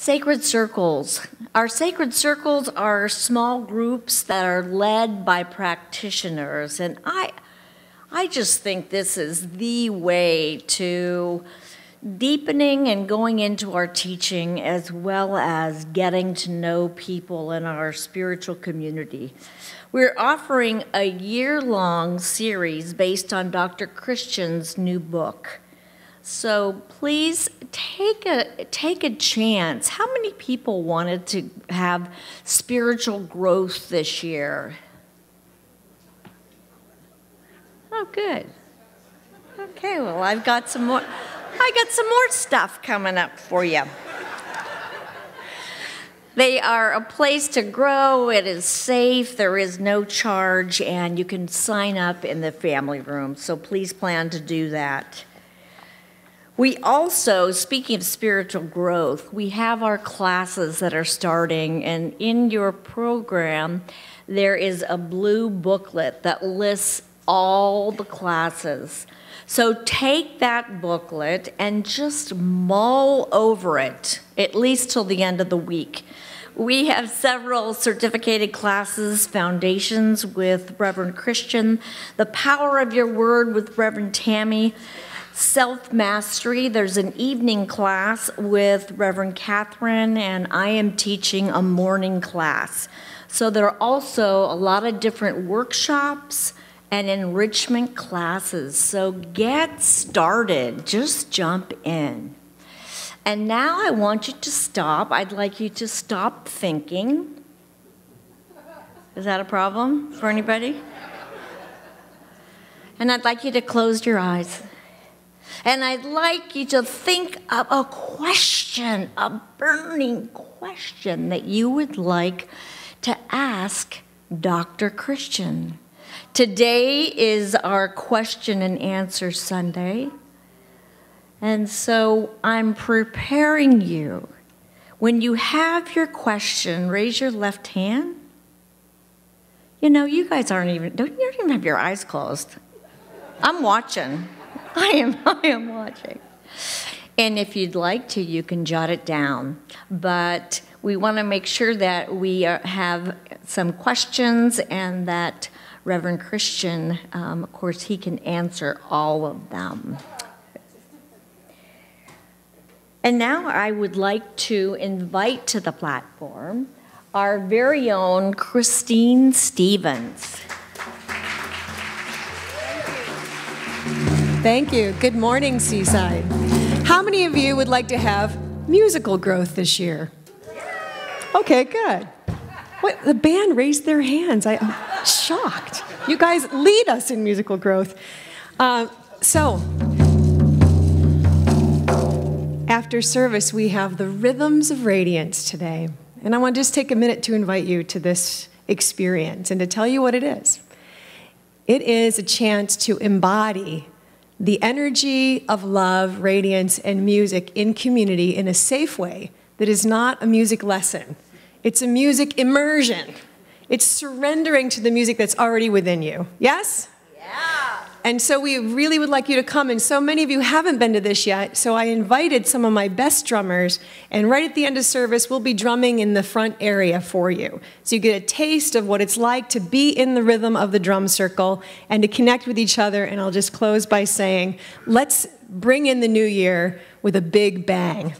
Sacred circles. Our sacred circles are small groups that are led by practitioners, and I just think this is the way to deepening and going into our teaching, as well as getting to know people in our spiritual community. We're offering a year-long series based on Dr. Christian's new book. So please take a chance. How many people wanted to have spiritual growth this year? Oh, good. Okay, well, I got some more stuff coming up for you. They are a place to grow. It is safe. There is no charge, and you can sign up in the family room. So please plan to do that. We also, speaking of spiritual growth, we have our classes that are starting, and in your program, there is a blue booklet that lists all the classes. So take that booklet and just mull over it, at least till the end of the week. We have several certificated classes: Foundations with Reverend Christian, The Power of Your Word with Reverend Tammy, Self-Mastery. There's an evening class with Reverend Catherine, and I am teaching a morning class. So there are also a lot of different workshops and enrichment classes. So get started, just jump in. And now I want you to stop. I'd like you to stop thinking. Is that a problem for anybody? And I'd like you to close your eyes. And I'd like you to think of a question, a burning question that you would like to ask Dr. Christian. Today is our question and answer Sunday. And so I'm preparing you. When you have your question, raise your left hand. You know, you guys you don't even have your eyes closed. I'm watching. I am watching. And if you'd like to, you can jot it down. But we want to make sure that we have some questions and that Reverend Christian, of course, he can answer all of them. And now I would like to invite to the platform our very own Christine Stevens. Thank you. Good morning, Seaside. How many of you would like to have musical growth this year? Okay, good. What? The band raised their hands. I'm shocked. You guys lead us in musical growth. So, after service, we have the Rhythms of Radiance today. And I want to just take a minute to invite you to this experience and to tell you what it is. It is a chance to embody the energy of love, radiance, and music in community in a safe way that is not a music lesson. It's a music immersion. It's surrendering to the music that's already within you. Yes? Yeah. And so we really would like you to come, and so many of you haven't been to this yet, so I invited some of my best drummers, and right at the end of service, we'll be drumming in the front area for you. So you get a taste of what it's like to be in the rhythm of the drum circle and to connect with each other, and I'll just close by saying, let's bring in the new year with a big bang.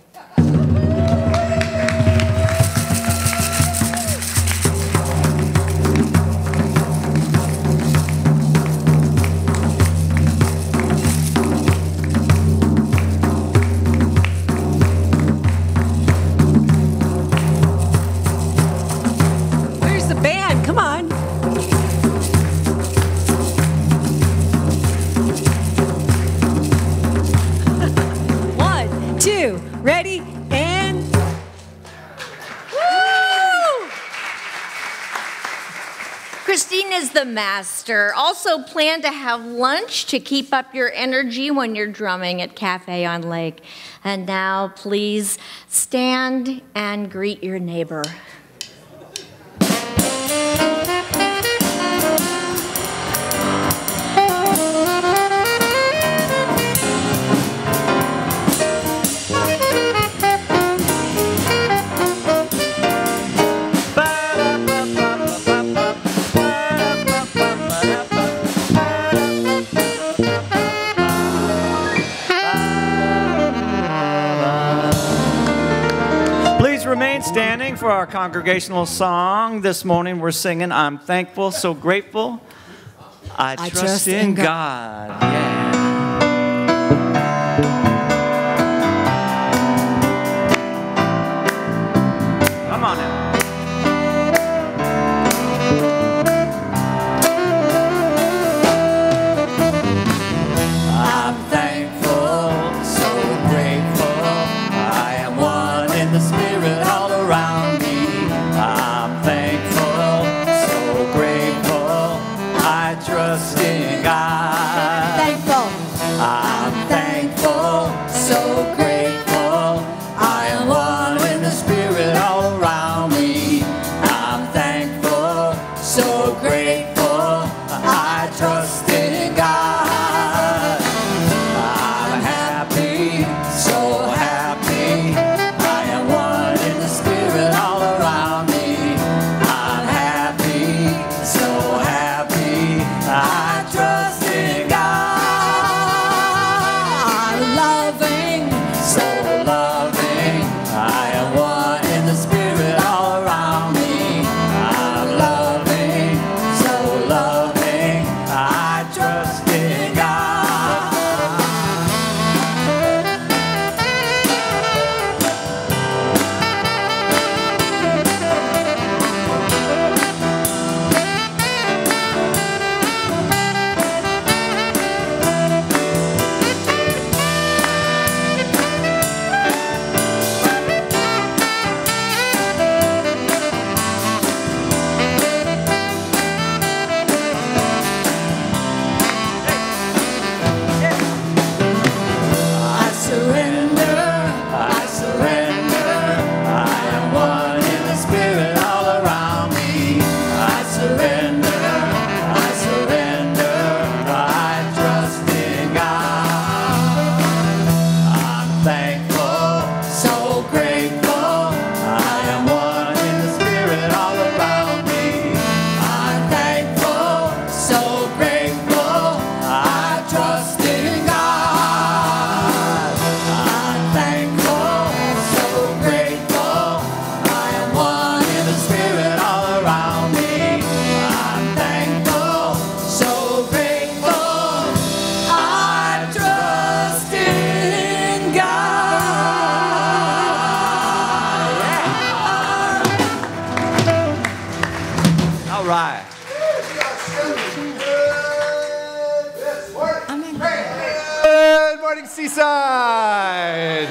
Ready, and woo! Christine is the master. Also plan to have lunch to keep up your energy when you're drumming at Cafe on Lake. And now please stand and greet your neighbor. Please remain standing for our congregational song. This morning we're singing, I'm thankful, so grateful. I trust in God. Yeah. Come on now. I'm thankful, so grateful. I am one in the Spirit all around me. I'm thankful, so grateful. I trust in God. I'm thankful, so grateful. I am one in the Spirit all around me. I'm thankful, so grateful. I trust in God. I'm happy, so happy. I am one in the Spirit all around me. I'm happy, so happy. I trust in God. Loving, so loving. I am one in the Spirit all around me. I'm loving, so loving. I trust in God. I surrender, I surrender. I am one in the Spirit all around me. I surrender, I surrender. I trust in God. I'm thankful, so grateful. I am one in the Spirit all around me. I'm thankful, so grateful. I trust in God. I'm thankful, so grateful. I am one in the Spirit all around me. I'm thankful, so grateful. I trust in God. All right. Good morning, Seaside.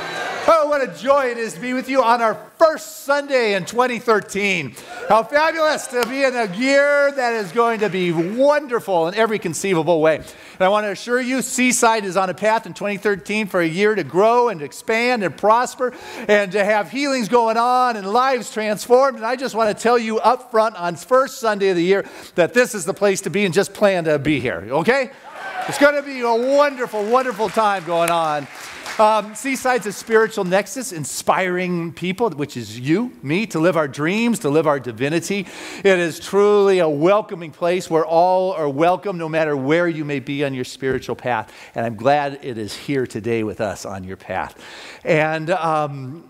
Oh, what a joy it is to be with you on our first Sunday in 2013. How fabulous to be in a year that is going to be wonderful in every conceivable way. And I want to assure you, Seaside is on a path in 2013 for a year to grow and expand and prosper and to have healings going on and lives transformed. And I just want to tell you up front on first Sunday of the year that this is the place to be, and just plan to be here, okay? It's going to be a wonderful, wonderful time going on. Seaside's a spiritual nexus, inspiring people, which is you, me, to live our dreams, to live our divinity. It is truly a welcoming place where all are welcome, no matter where you may be on your spiritual path. And I'm glad it is here today with us on your path. And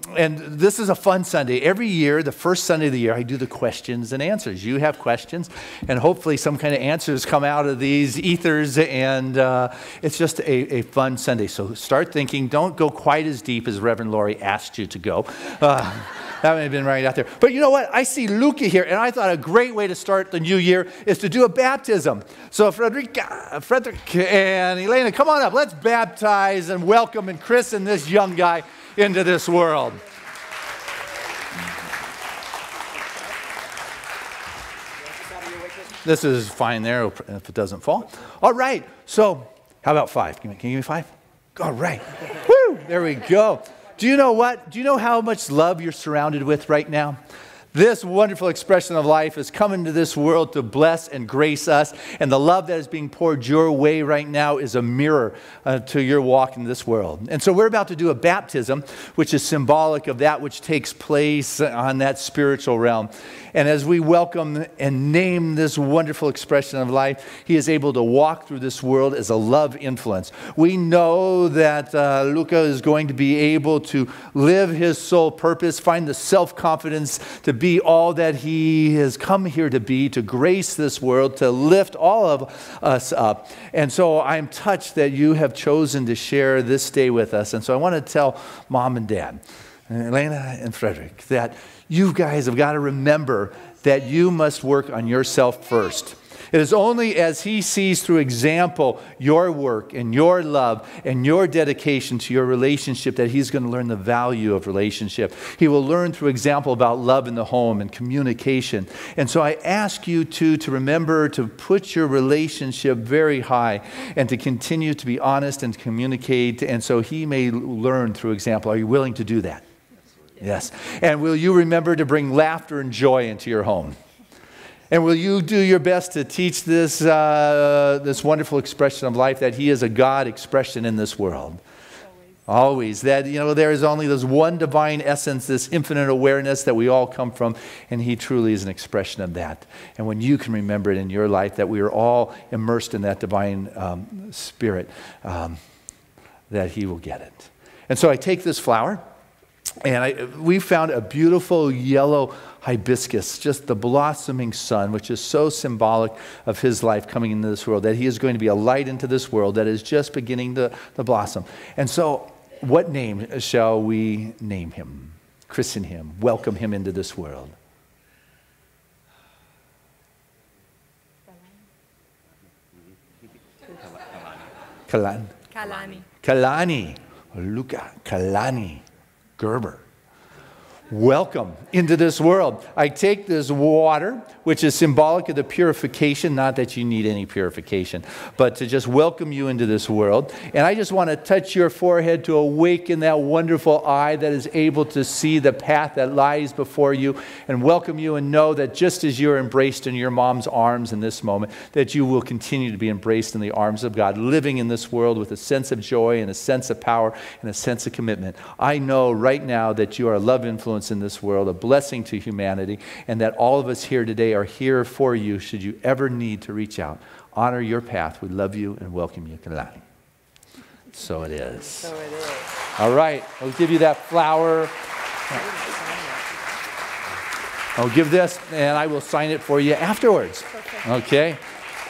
this is a fun Sunday. Every year, the first Sunday of the year, I do the questions and answers. You have questions, and hopefully some kind of answers come out of these ethers, and it's just a fun Sunday. So start thinking. Don't go quite as deep as Reverend Laurie asked you to go. That may have been right out there. But you know what? I see Luca here, and I thought a great way to start the new year is to do a baptism. So Frederick and Elena, come on up. Let's baptize and welcome and christen this young guy into this world. This is fine there if it doesn't fall. All right. So how about 5? Can you give me 5? All right. Woo! There we go. Do you know what? Do you know how much love you're surrounded with right now? This wonderful expression of life is coming to this world to bless and grace us. And the love that is being poured your way right now is a mirror to your walk in this world. And so we're about to do a baptism, which is symbolic of that which takes place on that spiritual realm. And as we welcome and name this wonderful expression of life, he is able to walk through this world as a love influence. We know that Luca is going to be able to live his sole purpose, find the self-confidence to be all that he has come here to be, to grace this world, to lift all of us up. And so I'm touched that you have chosen to share this day with us. And so I want to tell Mom and Dad, Elena and Frederick, that you guys have got to remember that you must work on yourself first. It is only as he sees through example your work and your love and your dedication to your relationship that he's going to learn the value of relationship. He will learn through example about love in the home and communication. And so I ask you to remember to put your relationship very high and to continue to be honest and communicate. And so he may learn through example. Are you willing to do that? Yes. And will you remember to bring laughter and joy into your home? And will you do your best to teach this, this wonderful expression of life that he is a God expression in this world? Always. That, there is only this one divine essence, this infinite awareness that we all come from, and he truly is an expression of that. And when you can remember it in your life, that we are all immersed in that divine spirit, that he will get it. And so I take this flower, and we found a beautiful yellow hibiscus, just the blossoming sun, which is so symbolic of his life coming into this world, that he is going to be a light into this world that is just beginning to blossom. And so what name shall we name him, christen him, welcome him into this world? Kalani. Kalani. Kalani. Luca Kalani Gerber. Welcome into this world. I take this water, which is symbolic of the purification, not that you need any purification, but to just welcome you into this world. And I just want to touch your forehead to awaken that wonderful eye that is able to see the path that lies before you, and welcome you and know that just as you're embraced in your mom's arms in this moment, that you will continue to be embraced in the arms of God, living in this world with a sense of joy and a sense of power and a sense of commitment. I know right now that you are a love influence in this world, a blessing to humanity, and that all of us here today are here for you should you ever need to reach out. Honor your path. We love you and welcome you. So it is. So it is. All right. I'll give you that flower. I'll give this and I will sign it for you afterwards. Okay.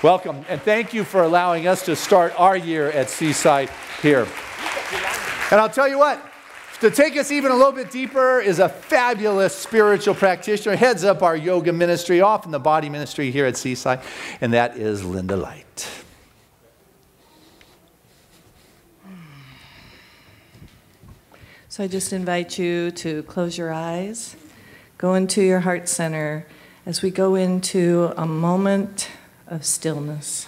Welcome. And thank you for allowing us to start our year at Seaside here. And I'll tell you what, to take us even a little bit deeper is a fabulous spiritual practitioner, heads up our yoga ministry, often the body ministry here at Seaside, and that is Linda Light. So I just invite you to close your eyes, go into your heart center as we go into a moment of stillness.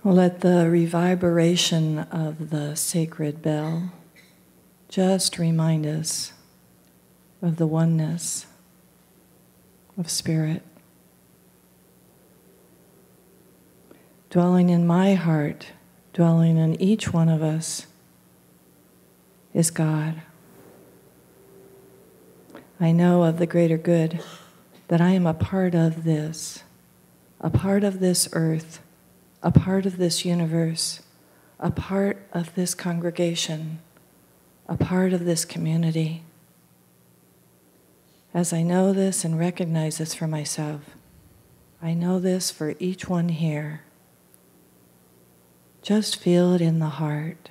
Let the reverberation of the sacred bell just remind us of the oneness of spirit. Dwelling in my heart, dwelling in each one of us, is God. I know of the greater good that I am a part of this earth, a part of this universe, a part of this congregation, a part of this community. As I know this and recognize this for myself, I know this for each one here. Just feel it in the heart.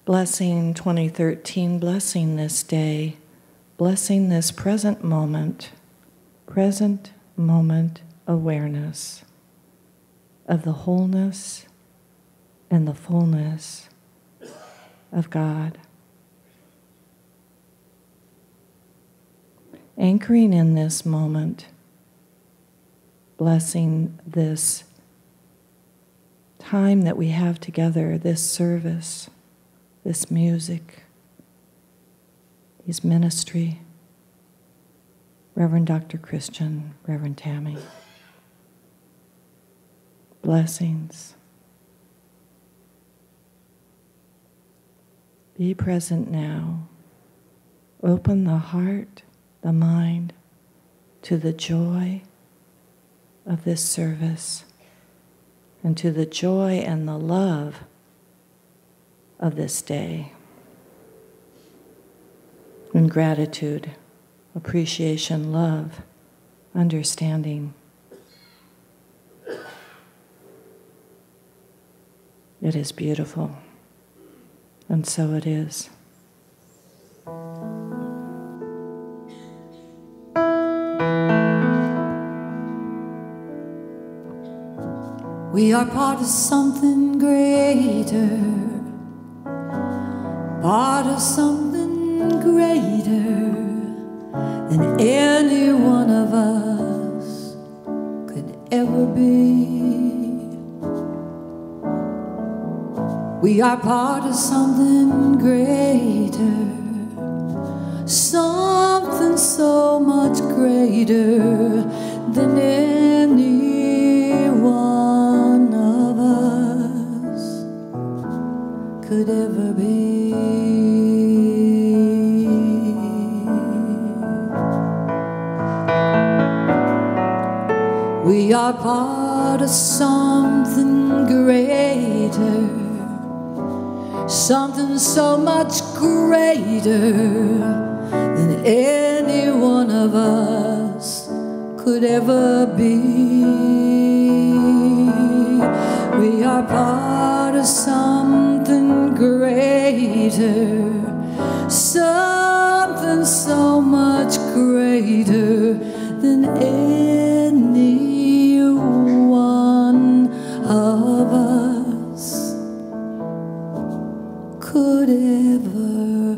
Blessing 2013, blessing this day, blessing this present moment awareness of the wholeness and the fullness of God. Anchoring in this moment, blessing this time that we have together, this service, this music, his ministry, Reverend Dr. Christian, Reverend Tammy. Blessings. Be present now. Open the heart, the mind, to the joy of this service and to the joy and the love of this day. In gratitude, appreciation, love, understanding. It is beautiful, and so it is. We are part of something greater, part of something greater than any one of us could ever be. We are part of something greater, something so much greater than any one of us could ever be. We are part of something greater, something so much greater than any one of us could ever be. We are part of something greater, something so much greater than any one of us could ever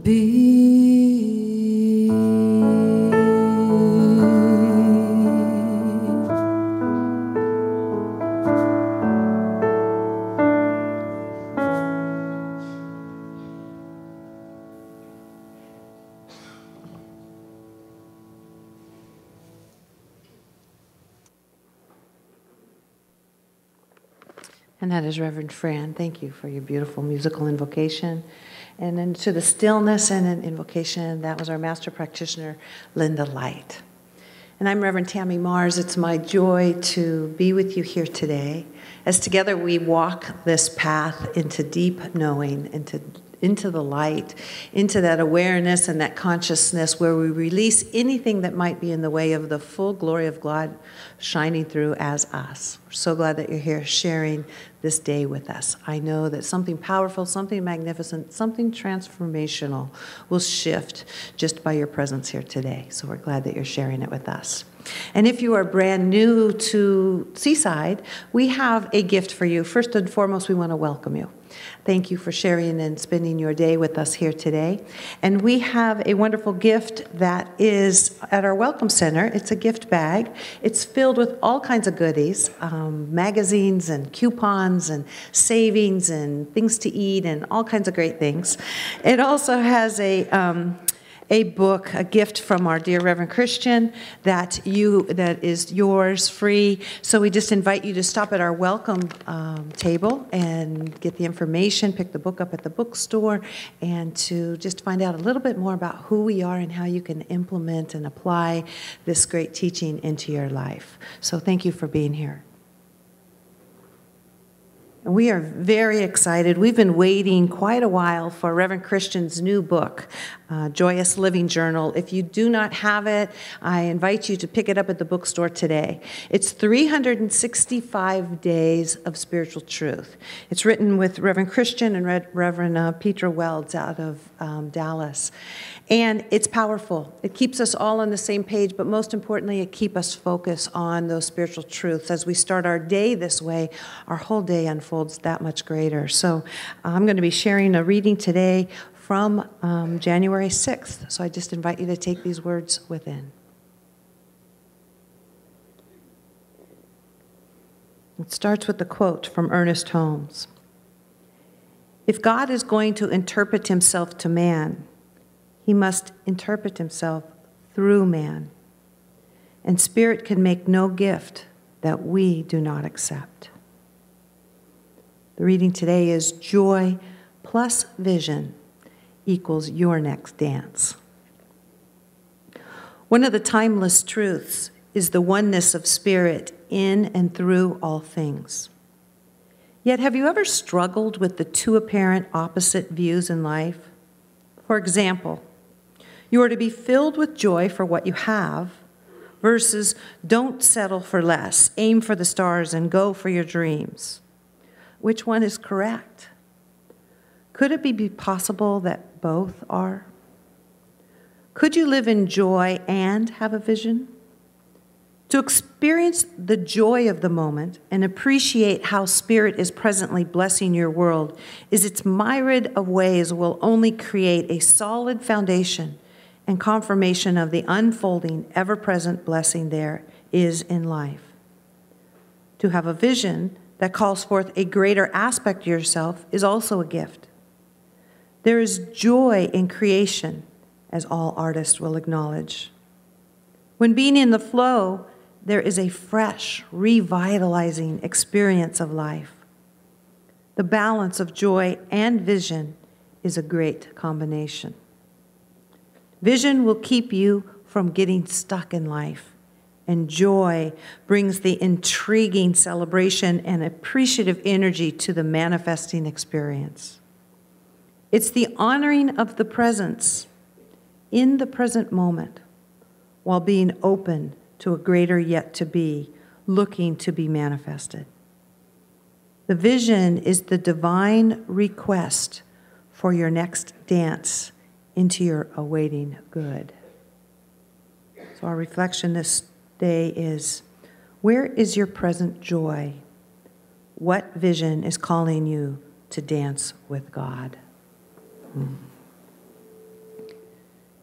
be. And that is Reverend Fran. Thank you for your beautiful musical invocation. And then to the stillness and an invocation, that was our master practitioner, Linda Light. And I'm Reverend Tammy Mars. It's my joy to be with you here today, as together we walk this path into deep knowing, into the light, into that awareness and that consciousness where we release anything that might be in the way of the full glory of God shining through as us. We're so glad that you're here sharing this day with us. I know that something powerful, something magnificent, something transformational will shift just by your presence here today. So we're glad that you're sharing it with us. And if you are brand new to Seaside, we have a gift for you. First and foremost, we want to welcome you. Thank you for sharing and spending your day with us here today. And we have a wonderful gift that is at our Welcome Center. It's a gift bag. It's filled with all kinds of goodies, magazines and coupons and savings and things to eat and all kinds of great things. It also has a book, a gift from our dear Reverend Christian that is yours free. So we just invite you to stop at our welcome table and get the information, pick the book up at the bookstore, and to just find out a little bit more about who we are and how you can implement and apply this great teaching into your life. So thank you for being here. And we are very excited. We've been waiting quite a while for Reverend Christian's new book, Joyous Living Journal. If you do not have it, I invite you to pick it up at the bookstore today. It's 365 days of spiritual truth. It's written with Reverend Christian and Reverend Peter Welds out of Dallas. And it's powerful. It keeps us all on the same page, but most importantly, it keeps us focused on those spiritual truths. As we start our day this way, our whole day unfolds that much greater. So I'm going to be sharing a reading today from January 6th. So I just invite you to take these words within. It starts with a quote from Ernest Holmes. If God is going to interpret himself to man, he must interpret himself through man. And spirit can make no gift that we do not accept. The reading today is joy plus vision equals your next dance. One of the timeless truths is the oneness of spirit in and through all things. Yet have you ever struggled with the two apparent opposite views in life? For example, you are to be filled with joy for what you have versus don't settle for less, aim for the stars and go for your dreams. Which one is correct? Could it be possible that both are? Could you live in joy and have a vision? To experience the joy of the moment and appreciate how Spirit is presently blessing your world is its myriad of ways will only create a solid foundation and confirmation of the unfolding, ever-present blessing there is in life. To have a vision that calls forth a greater aspect of yourself is also a gift. There is joy in creation, as all artists will acknowledge. When being in the flow, there is a fresh, revitalizing experience of life. The balance of joy and vision is a great combination. Vision will keep you from getting stuck in life, and joy brings the intriguing celebration and appreciative energy to the manifesting experience. It's the honoring of the presence in the present moment while being open to a greater yet to be, looking to be manifested. The vision is the divine request for your next dance into your awaiting good. So our reflection this day is, where is your present joy? What vision is calling you to dance with God? And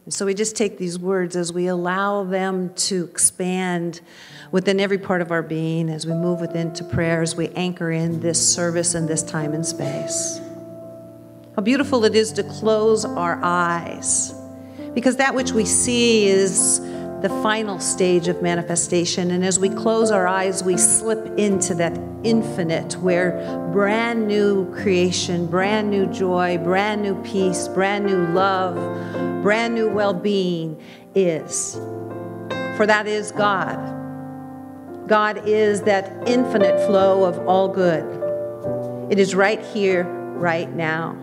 so we just take these words as we allow them to expand within every part of our being, as we move within to prayer, as we anchor in this service and this time and space. How beautiful it is to close our eyes, because that which we see is the final stage of manifestation. And as we close our eyes, we slip into that infinite where brand new creation, brand new joy, brand new peace, brand new love, brand new well-being is. For that is God. God is that infinite flow of all good. It is right here, right now.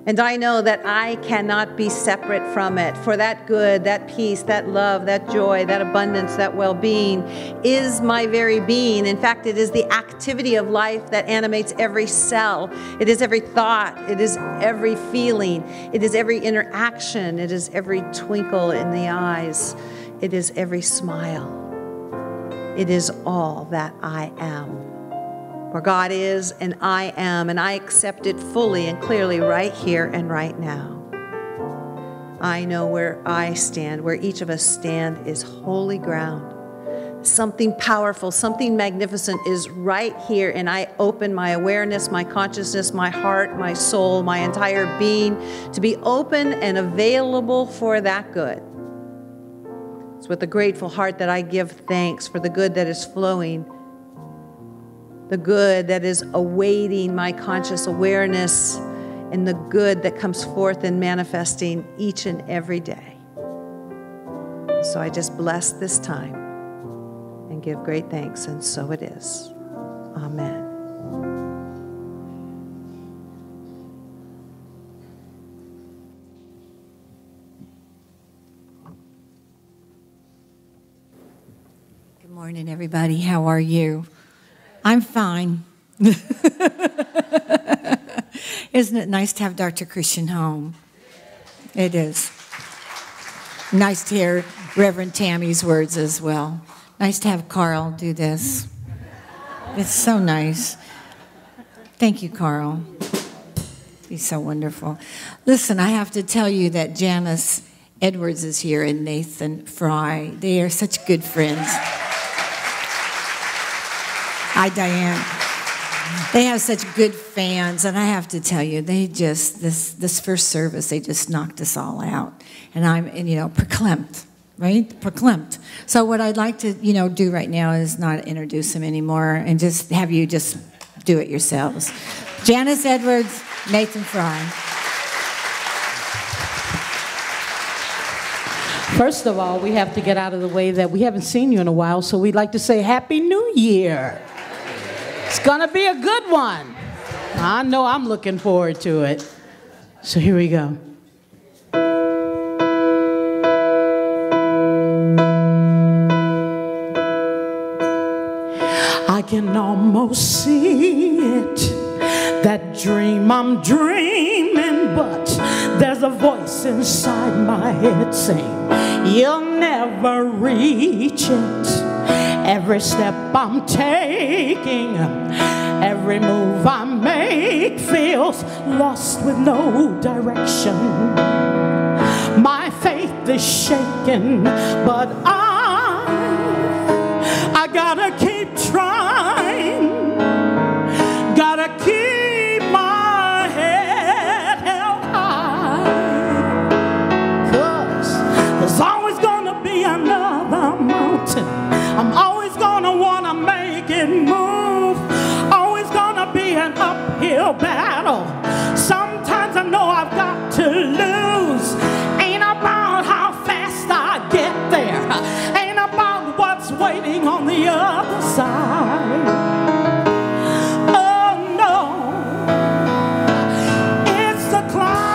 And I know that I cannot be separate from it, for that good, that peace, that love, that joy, that abundance, that well-being is my very being. In fact, it is the activity of life that animates every cell. It is every thought. It is every feeling. It is every interaction. It is every twinkle in the eyes. It is every smile. It is all that I am. For God is and I am, and I accept it fully and clearly right here and right now. I know where I stand, where each of us stand is holy ground. Something powerful, something magnificent is right here, and I open my awareness, my consciousness, my heart, my soul, my entire being to be open and available for that good. It's with a grateful heart that I give thanks for the good that is flowing, the good that is awaiting my conscious awareness, and the good that comes forth and manifesting each and every day. So I just bless this time and give great thanks, and so it is. Amen. morning, everybody. How are you? I'm fine. Isn't it nice to have Dr. Christian home? It is. Nice to hear Reverend Tammy's words as well. Nice to have Carl do this. It's so nice. Thank you, Carl. He's so wonderful. Listen, I have to tell you that Janice Edwards is here and Nathan Fry. They are such good friends. Hi, Diane. They have such good fans, and I have to tell you, they just, this first service, they just knocked us all out. And I'm, verklempt, right? Verklempt. So what I'd like to, do right now is not introduce them anymore and just have you just do it yourselves. Janice Edwards, Nathan Fry. First of all, we have to get out of the way that we haven't seen you in a while, so we'd like to say Happy New Year. It's gonna be a good one. I know I'm looking forward to it. So here we go. I can almost see it, that dream I'm dreaming, but there's a voice inside my head saying, you'll never reach it. Every step I'm taking, every move I make feels lost with no direction. My faith is shaken, but I gotta keep trying. Gotta keep my head held high. 'Cause there's always gonna be another mountain. I'm always gonna wanna make it move. Always gonna be an uphill battle. Sometimes I know I've got to lose. Ain't about how fast I get there. Ain't about what's waiting on the other side. Oh no, it's the climb.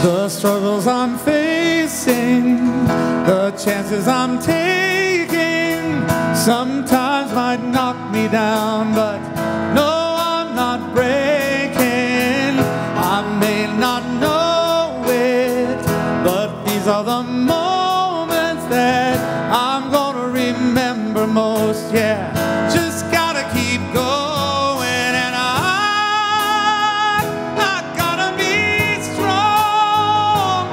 The struggles I'm facing, the chances I'm taking, sometimes might knock me down, but no, I'm not breaking. I may not know it, but these are the moments that I'm gonna remember most, yeah. Just gotta keep going, and I gotta be strong.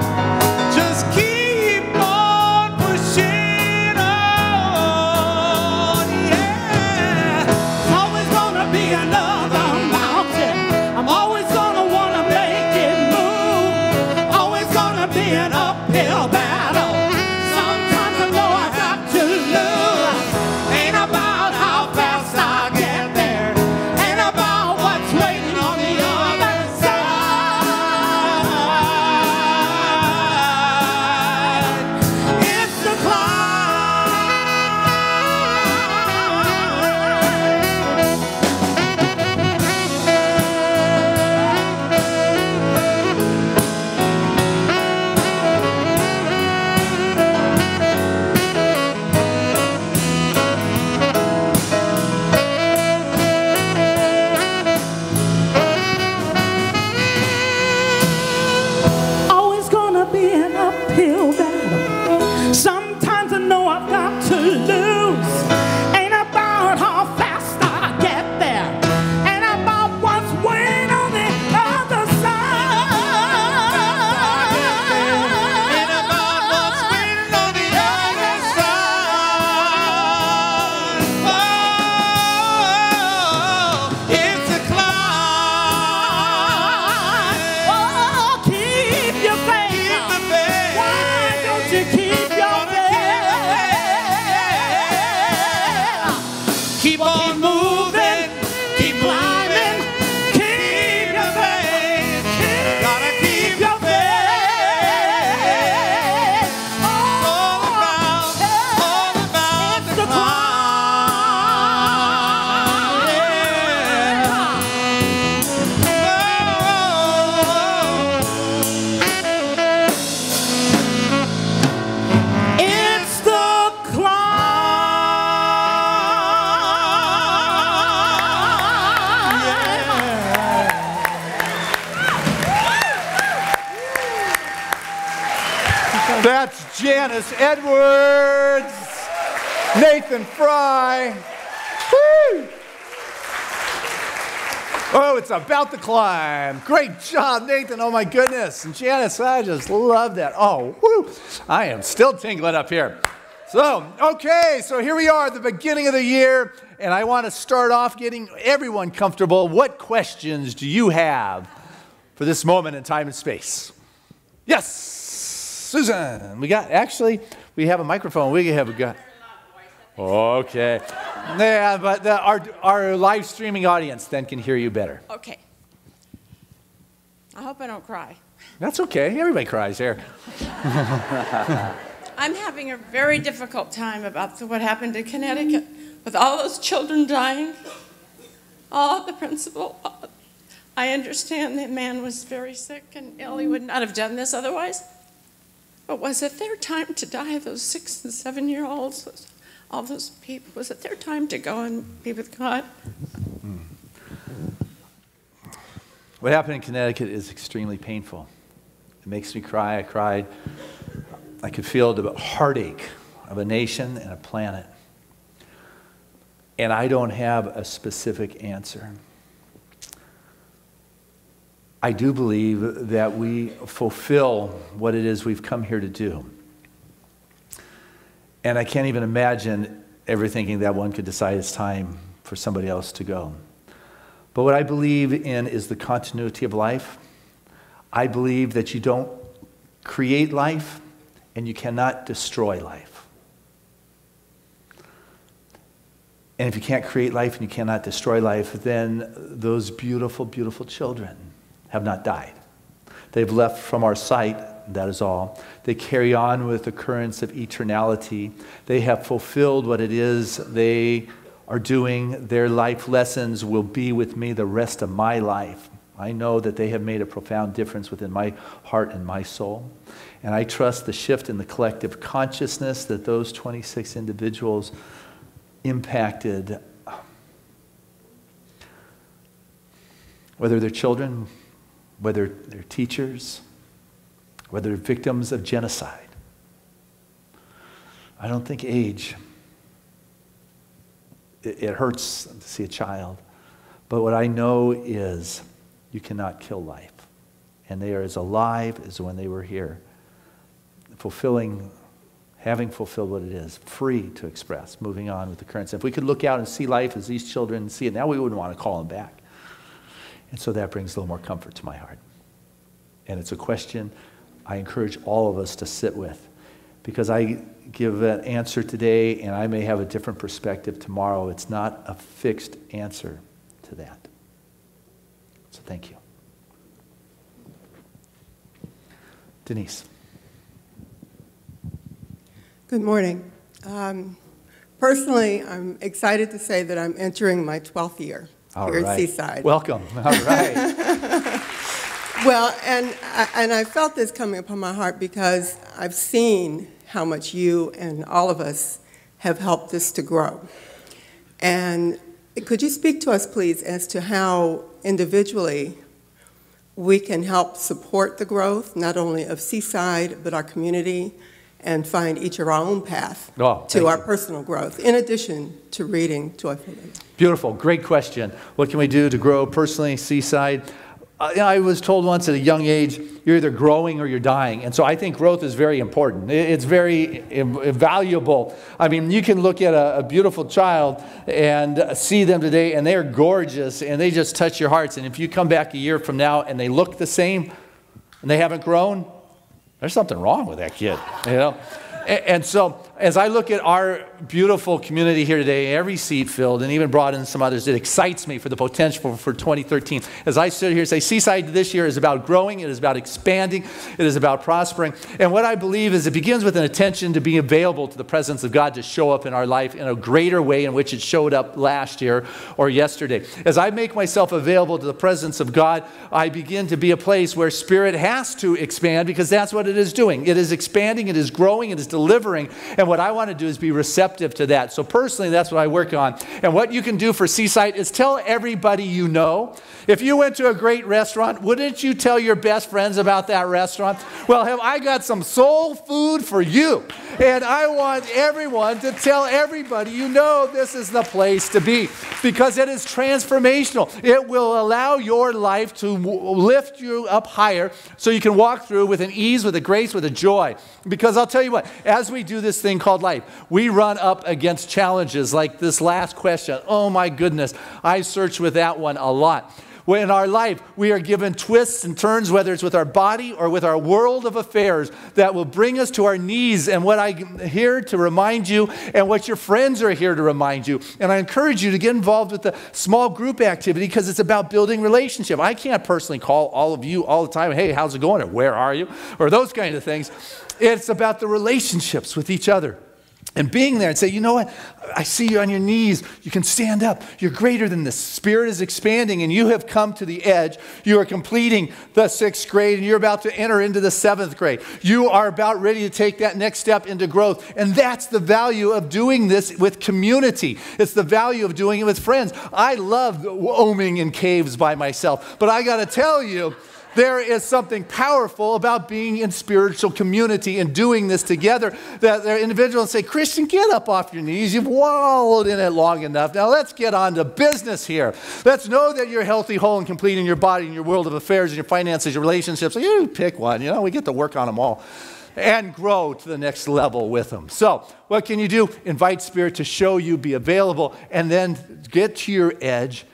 Just keep on pushing on, yeah. There's always gonna be another mountain. I'm always gonna wanna make it move. Always gonna be an uphill battle. Sometimes I know I've got to lose. Ain't about That's Janice Edwards, Nathan Fry. Woo! Oh, it's about to climb. Great job, Nathan. Oh, my goodness. And Janice, I just love that. Oh, woo. I am still tingling up here. So, okay, so here we are at the beginning of the year, and I want to start off getting everyone comfortable. What questions do you have for this moment in time and space? Yes, Susan. We have a microphone. We have a guy. Okay. Yeah, but our live streaming audience then can hear you better. Okay. I hope I don't cry. That's okay. Everybody cries here. I'm having a very difficult time about what happened in Connecticut with all those children dying. Oh, the principal. I understand the man was very sick and ill. He would not have done this otherwise. But was it their time to die, those 6 and 7-year-olds? All those people, was it their time to go and be with God? What happened in Connecticut is extremely painful. It makes me cry. I cried. I could feel the heartache of a nation and a planet. And I don't have a specific answer. I do believe that we fulfill what it is we've come here to do. And I can't even imagine ever thinking that one could decide it's time for somebody else to go. But what I believe in is the continuity of life. I believe that you don't create life and you cannot destroy life. And if you can't create life and you cannot destroy life, then those beautiful, beautiful children have not died. They've left from our sight. That is all. They carry on with the currents of eternality. They have fulfilled what it is they are doing. Their life lessons will be with me the rest of my life. I know that they have made a profound difference within my heart and my soul. And I trust the shift in the collective consciousness that those 26 individuals impacted, whether they're children, whether they're teachers, whether they're victims of genocide. I don't think age, it hurts to see a child. But what I know is you cannot kill life. And they are as alive as when they were here, having fulfilled what it is, free to express, moving on with the currents. If we could look out and see life as these children see it, now we wouldn't want to call them back. And so that brings a little more comfort to my heart. And it's a question I encourage all of us to sit with, because I give an answer today and I may have a different perspective tomorrow. It's not a fixed answer to that. So thank you. Denise. Good morning. Personally, I'm excited to say that I'm entering my 12th year here at Seaside. Welcome. All right. Well, and I felt this coming upon my heart because I've seen how much you and all of us have helped this to grow. And could you speak to us, please, as to how individually we can help support the growth, not only of Seaside, but our community, and find each of our own path to our personal growth, in addition to reading joyfully? Beautiful. Great question. What can we do to grow personally, Seaside? I was told once at a young age, you're either growing or you're dying. And so I think growth is very important. It's very valuable. I mean, you can look at a beautiful child and see them today, and they're gorgeous, and they just touch your hearts. And if you come back a year from now and they look the same and they haven't grown, there's something wrong with that kid, you know? And so as I look at our beautiful community here today, every seat filled, and even brought in some others, it excites me for the potential for 2013. As I sit here and say, Seaside this year is about growing, it is about expanding, it is about prospering. And what I believe is it begins with an attention to be available to the presence of God to show up in our life in a greater way in which it showed up last year or yesterday. As I make myself available to the presence of God, I begin to be a place where Spirit has to expand, because that's what it is doing. It is expanding, it is growing, it is delivering. And what I want to do is be receptive to that. So personally, that's what I work on. And what you can do for Seaside is tell everybody you know. If you went to a great restaurant, wouldn't you tell your best friends about that restaurant? Well, have I got some soul food for you. And I want everyone to tell everybody you know this is the place to be, because it is transformational. It will allow your life to lift you up higher so you can walk through with an ease, with a grace, with a joy. Because I'll tell you what, as we do this thing called life, we run up against challenges like this last question. Oh my goodness, I searched with that one a lot. When in our life, we are given twists and turns, whether it's with our body or with our world of affairs, that will bring us to our knees. And what I'm here to remind you, and what your friends are here to remind you, and I encourage you to get involved with the small group activity, because it's about building relationship. I can't personally call all of you all the time, hey, how's it going, or where are you, or those kind of things. It's about the relationships with each other. And being there and say, you know what, I see you on your knees. You can stand up. You're greater than this. Spirit is expanding, and you have come to the edge. You are completing the 6th grade, and you're about to enter into the 7th grade. You are about ready to take that next step into growth. And that's the value of doing this with community. It's the value of doing it with friends. I love oming in caves by myself, but I got to tell you, there is something powerful about being in spiritual community and doing this together, that there are individuals say, Christian, get up off your knees. You've wallowed in it long enough. Now let's get on to business here. Let's know that you're healthy, whole, and complete in your body, in your world of affairs, in your finances, your relationships. You pick one. You know, we get to work on them all and grow to the next level with them. So what can you do? Invite Spirit to show you, be available, and then get to your edge.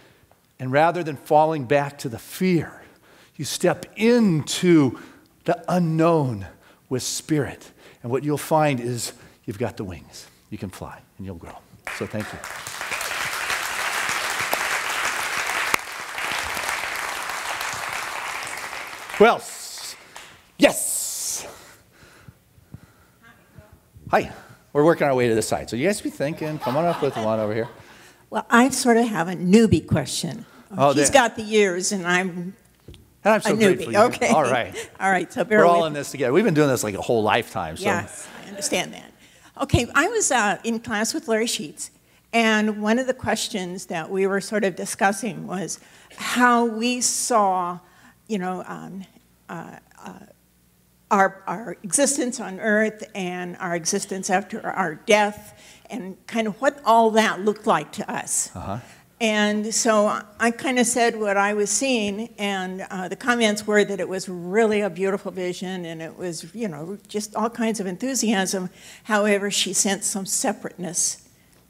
And rather than falling back to the fear, you step into the unknown with Spirit. And what you'll find is you've got the wings. You can fly and you'll grow. So thank you. Who else? Yes. Hi. We're working our way to this side. So you guys be thinking. Come on up with one over here. Well, I sort of have a newbie question. She's got the years, and I'm I'm so grateful. Okay. All right. All right. So bear We're with all in this together. We've been doing this like a whole lifetime. So. Yes, I understand that. Okay, I was in class with Larry Sheets, and one of the questions that we were sort of discussing was how we saw, you know, our existence on Earth and our existence after our death, and kind of what all that looked like to us. Uh-huh. And so I kind of said what I was seeing, and the comments were that it was really a beautiful vision, and it was, you know, just all kinds of enthusiasm. However, she sensed some separateness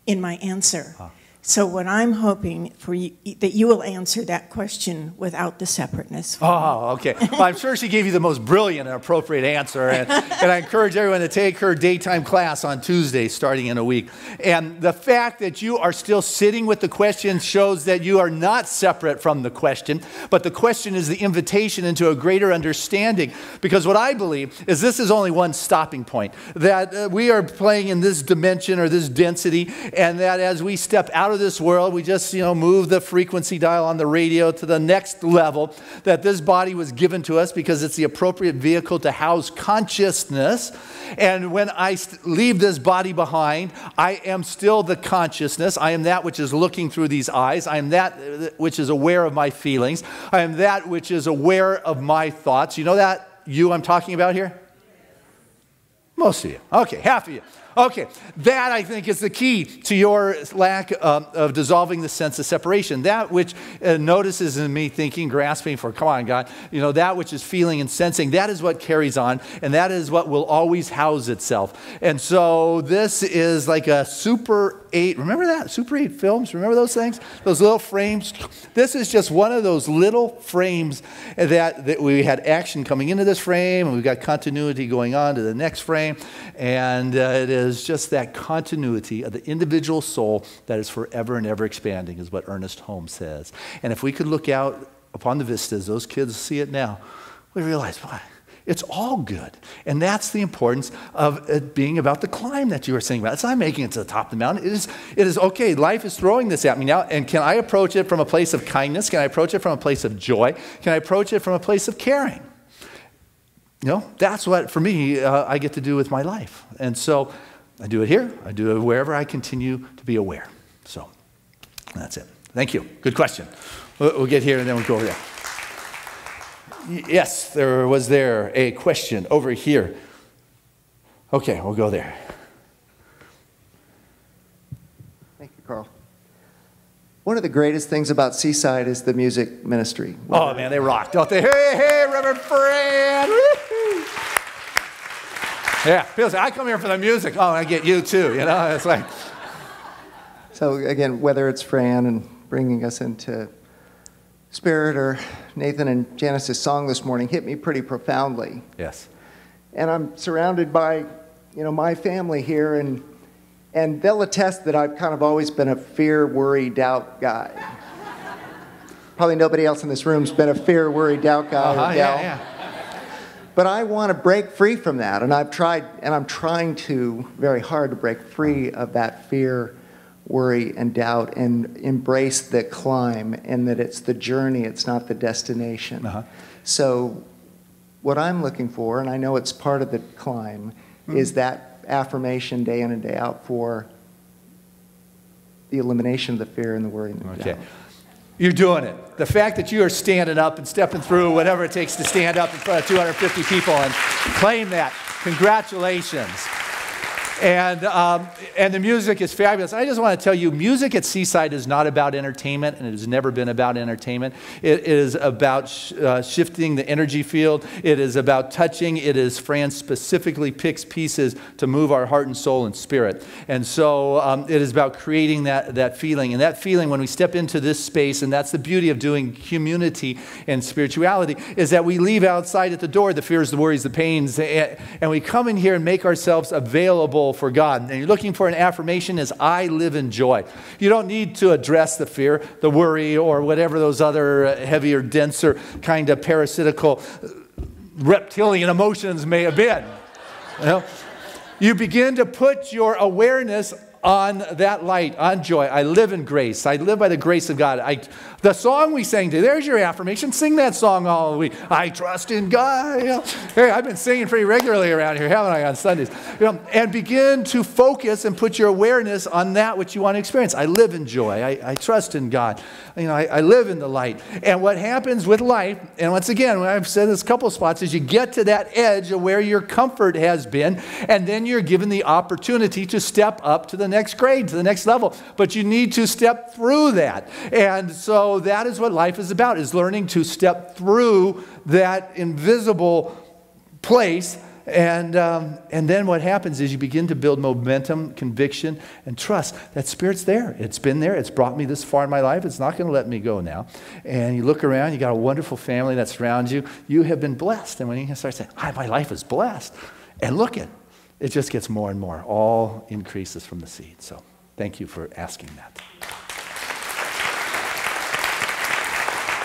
in my answer. Huh. So what I'm hoping for you, that you will answer that question without the separateness. Oh, okay. Well, I'm sure she gave you the most brilliant and appropriate answer. And I encourage everyone to take her daytime class on Tuesday, starting in a week. And the fact that you are still sitting with the question shows that you are not separate from the question, but the question is the invitation into a greater understanding. Because what I believe is this is only one stopping point, that we are playing in this dimension or this density, and that as we step out of this world, we just, you know, move the frequency dial on the radio to the next level, that this body was given to us because it's the appropriate vehicle to house consciousness. And when I leave this body behind, I am still the consciousness. I am that which is looking through these eyes. I am that which is aware of my feelings. I am that which is aware of my thoughts. You know that you I'm talking about here? Most of you. Okay, half of you. Okay, that I think is the key to your lack of dissolving the sense of separation. That which notices in me thinking, grasping for, come on, God, you know, that which is feeling and sensing, that is what carries on, and that is what will always house itself. And so this is like a Super 8, remember that? Super 8 films, remember those things? Those little frames? This is just one of those little frames that we had action coming into this frame, and we've got continuity going on to the next frame, and it is just that continuity of the individual soul that is forever and ever expanding, is what Ernest Holmes says. And if we could look out upon the vistas, those kids see it now, we realize, why? It's all good. And that's the importance of it being about the climb that you were saying about. It's not making it to the top of the mountain. It is okay, life is throwing this at me now, and can I approach it from a place of kindness? Can I approach it from a place of joy? Can I approach it from a place of caring? You know, that's what, for me, I get to do with my life. And so I do it here. I do it wherever I continue to be aware. So that's it. Thank you. Good question. We'll get here and then we'll go over there. Yes, there was a question over here. Okay, we'll go there. Thank you, Carl. One of the greatest things about Seaside is the music ministry. Oh, man, they rock, don't they? Hey, Reverend Fran! Woo-hoo. Yeah, people say, I come here for the music. Oh, I get you too, you know? It's like... So, again, whether it's Fran and bringing us into Spirit or Nathan and Janice's song this morning hit me pretty profoundly. Yes. And I'm surrounded by, my family here, and they'll attest that I've kind of always been a fear, worry, doubt guy. Probably nobody else in this room's been a fear, worry, doubt guy or gal. Yeah. But I want to break free from that, and I've tried, and I'm trying to very hard to break free of that fear, worry, and doubt, and embrace the climb, and that it's the journey, it's not the destination. So what I'm looking for, and I know it's part of the climb, is that affirmation day in and day out for the elimination of the fear and the worry and the doubt. You're doing it. The fact that you are standing up and stepping through whatever it takes to stand up in front of 250 people and claim that, congratulations. And the music is fabulous. I just want to tell you, music at Seaside is not about entertainment, and it has never been about entertainment. It is about shifting the energy field. It is about touching. It is, Fran specifically picks pieces to move our heart and soul and spirit. And so it is about creating that feeling. And that feeling, when we step into this space, and that's the beauty of doing community and spirituality, is that we leave outside at the door the fears, the worries, the pains, and we come in here and make ourselves available for God. And you're looking for an affirmation is I live in joy. You don't need to address the fear, the worry, or whatever those other heavier, denser kind of parasitical reptilian emotions may have been. You begin to put your awareness on that light, on joy. I live in grace. I live by the grace of God. The song we sang today, there's your affirmation. Sing that song all week. I trust in God. Hey, I've been singing pretty regularly around here, haven't I, on Sundays? And begin to focus and put your awareness on that which you want to experience. I live in joy. I trust in God. I live in the light. And what happens with life, and once again, I've said this a couple of spots, is you get to that edge of where your comfort has been, and then you're given the opportunity to step up to the next grade, to the next level. But you need to step through that. And so that is what life is about, is learning to step through that invisible place. And then what happens is you begin to build momentum, conviction, and trust that Spirit's there. It's been there. It's brought me this far in my life. It's not going to let me go now. And you look around. You got a wonderful family that surrounds you. You have been blessed. And when you start saying, my life is blessed, and look it just gets more and more. All increases from the seed. So thank you for asking that.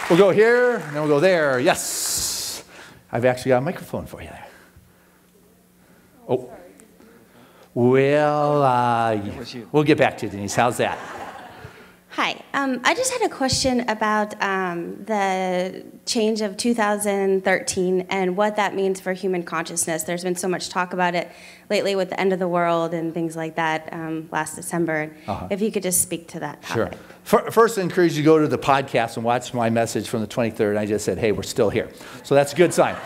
We'll go here, and then we'll go there. Yes. I've actually got a microphone for you there. Oh. Well, we'll get back to you, Denise. How's that? Hi. I just had a question about the change of 2013 and what that means for human consciousness. There's been so much talk about it lately with the end of the world and things like that last December. If you could just speak to that topic. Sure. First, I encourage you to go to the podcast and watch my message from the 23rd. I just said, hey, we're still here. So that's a good sign.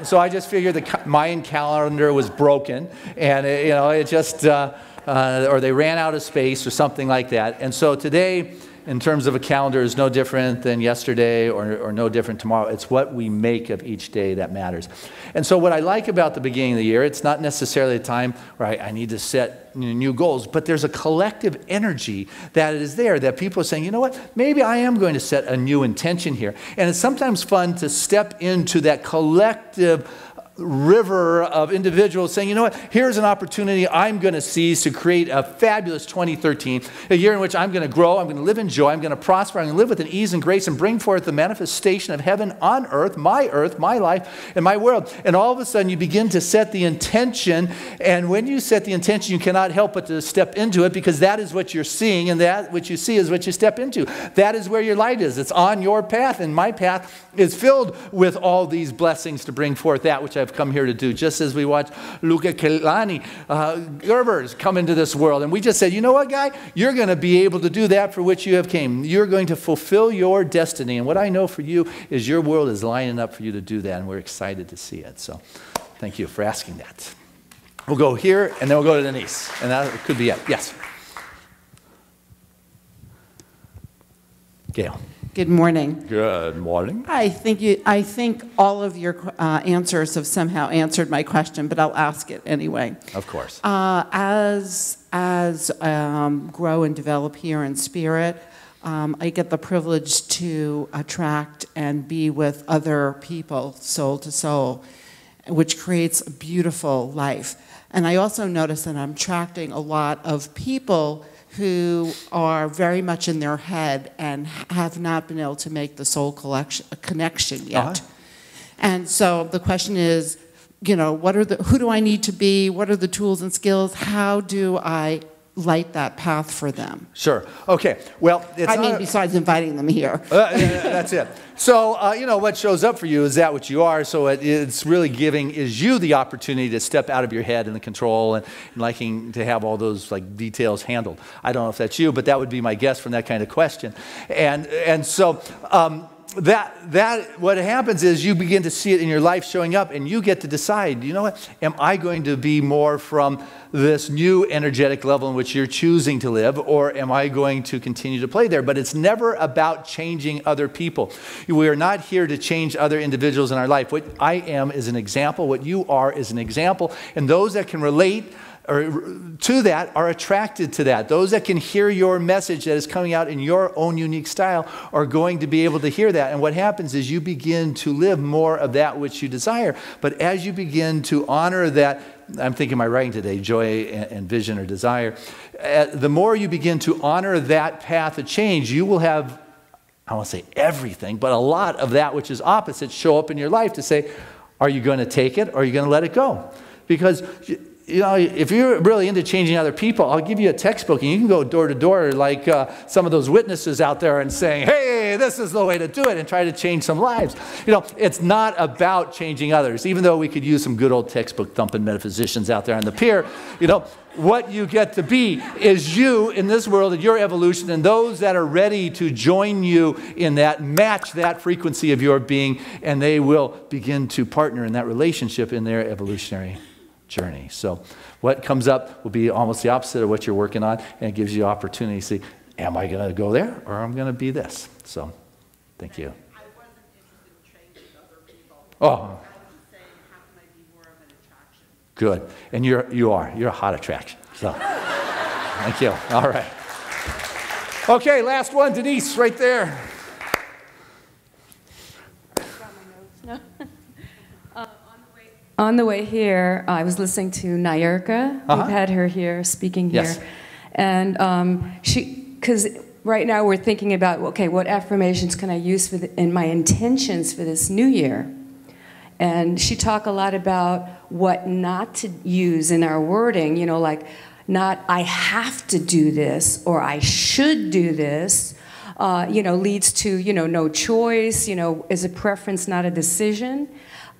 So I just figured the Mayan calendar was broken, and it just... or they ran out of space or something like that. And so today, in terms of a calendar, is no different than yesterday or no different tomorrow. It's what we make of each day that matters. And so what I like about the beginning of the year, it's not necessarily a time where I need to set new goals, but there's a collective energy that is there, that people are saying, you know what, maybe I am going to set a new intention here. And it's sometimes fun to step into that collective river of individuals saying, you know what, here's an opportunity I'm going to seize to create a fabulous 2013, a year in which I'm going to grow, I'm going to live in joy, I'm going to prosper, I'm going to live with an ease and grace and bring forth the manifestation of heaven on earth, my life, and my world. And all of a sudden you begin to set the intention, and when you set the intention, you cannot help but to step into it, because that is what you're seeing, and that which you see is what you step into. That is where your light is. It's on your path, and my path is filled with all these blessings to bring forth that which I have come here to do, just as we watched Luca Kelani, Gerber's come into this world. And we just said, you know what, guy? You're going to be able to do that for which you have came. You're going to fulfill your destiny. And what I know for you is your world is lining up for you to do that, and we're excited to see it. So thank you for asking that. We'll go here, and then we'll go to Denise. And that could be it. Yes. Gail. Good morning. Good morning. I think all of your answers have somehow answered my question, but I'll ask it anyway. Of course. As grow and develop here in spirit, I get the privilege to attract and be with other people, soul to soul, which creates a beautiful life. And I also notice that I'm attracting a lot of people who are very much in their head and have not been able to make the soul connection yet. And so the question is, you know, who do I need to be? What are the tools and skills? How do I light that path for them? Sure. Okay. Well, besides inviting them here. That's it. So, you know, what shows up for you is that what you are. So it's really giving is you the opportunity to step out of your head and the control and liking to have all those like details handled. I don't know if that's you, but that would be my guess from that kind of question. And so that what happens is you begin to see it in your life showing up, and you get to decide, you know what, am I going to be more from this new energetic level in which you're choosing to live, or am I going to continue to play there? But it's never about changing other people. We are not here to change other individuals in our life. What I am is an example. What you are is an example. And those that can relate to that are attracted to that. Those that can hear your message that is coming out in your own unique style are going to be able to hear that. And what happens is you begin to live more of that which you desire. But as you begin to honor that, I'm thinking my writing today, joy and vision or desire, the more you begin to honor that path of change, you will have, I won't say everything, but a lot of that which is opposite show up in your life to say, are you going to take it or are you going to let it go? Because you know, if you're really into changing other people, I'll give you a textbook and you can go door to door like some of those witnesses out there and saying, hey, this is the way to do it, and try to change some lives. You know, it's not about changing others, even though we could use some good old textbook thumping metaphysicians out there on the pier. You know, what you get to be is you in this world and your evolution, and those that are ready to join you in that, match that frequency of your being, and they will begin to partner in that relationship in their evolutionary journey. So what comes up will be almost the opposite of what you're working on, and it gives you opportunity to see, am I going to go there or am I going to be this? So thank you. I wasn't interested in changing other people. Oh. I was just saying, how can I be more of an attraction? Good. And you're a hot attraction. So thank you. All right. Okay, last one, Denise, right there. On the way here, I was listening to Nyerka. We've had her here, speaking here. Yes. And because right now we're thinking about, okay, what affirmations can I use in my intentions for this new year? And she talked a lot about what not to use in our wording, you know, like not I have to do this or I should do this, you know, leads to, you know, no choice, you know, is a preference, not a decision.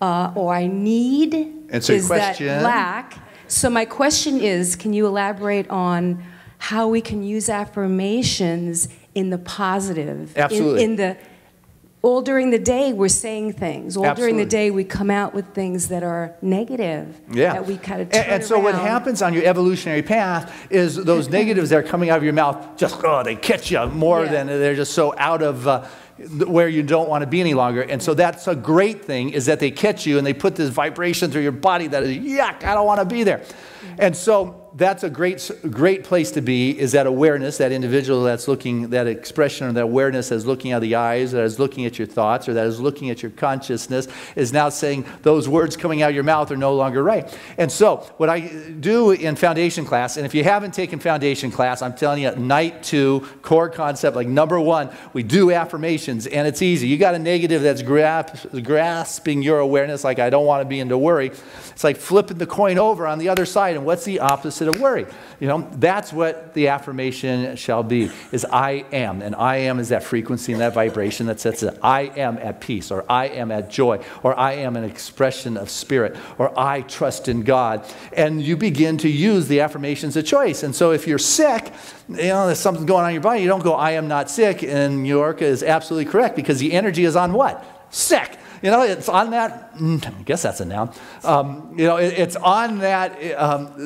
Or I need is that lack. So my question is, can you elaborate on how we can use affirmations in the positive? Absolutely. All during the day we're saying things. All during the day we come out with things that are negative. Yeah. That we kind of turn and so around. what happens on your evolutionary path is those negatives that are coming out of your mouth just, they catch you more than they're just so out of where you don't want to be any longer. And so that's a great thing, is that they catch you and they put this vibration through your body that is, yuck, I don't want to be there. And so that's a great place to be, is that awareness, that individual that's looking, that expression or that awareness that's looking at the eyes, that is looking at your thoughts, or that is looking at your consciousness, is now saying those words coming out of your mouth are no longer right. And so what I do in foundation class, and if you haven't taken foundation class, I'm telling you, night 2, core concept, like number 1, we do affirmations, and it's easy. You got a negative that's grasping your awareness, like I don't want to be into worry. It's like flipping the coin over on the other side, and what's the opposite opposite of worry. You know, that's what the affirmation shall be, is I am. And I am is that frequency and that vibration that says that I am at peace, or I am at joy, or I am an expression of spirit, or I trust in God. And you begin to use the affirmations of choice. And so if you're sick, you know, there's something going on in your body, you don't go, I am not sick. And Yorka is absolutely correct, because the energy is on what? Sick. You know, it's on that, I guess that's a noun. You know, it's on that,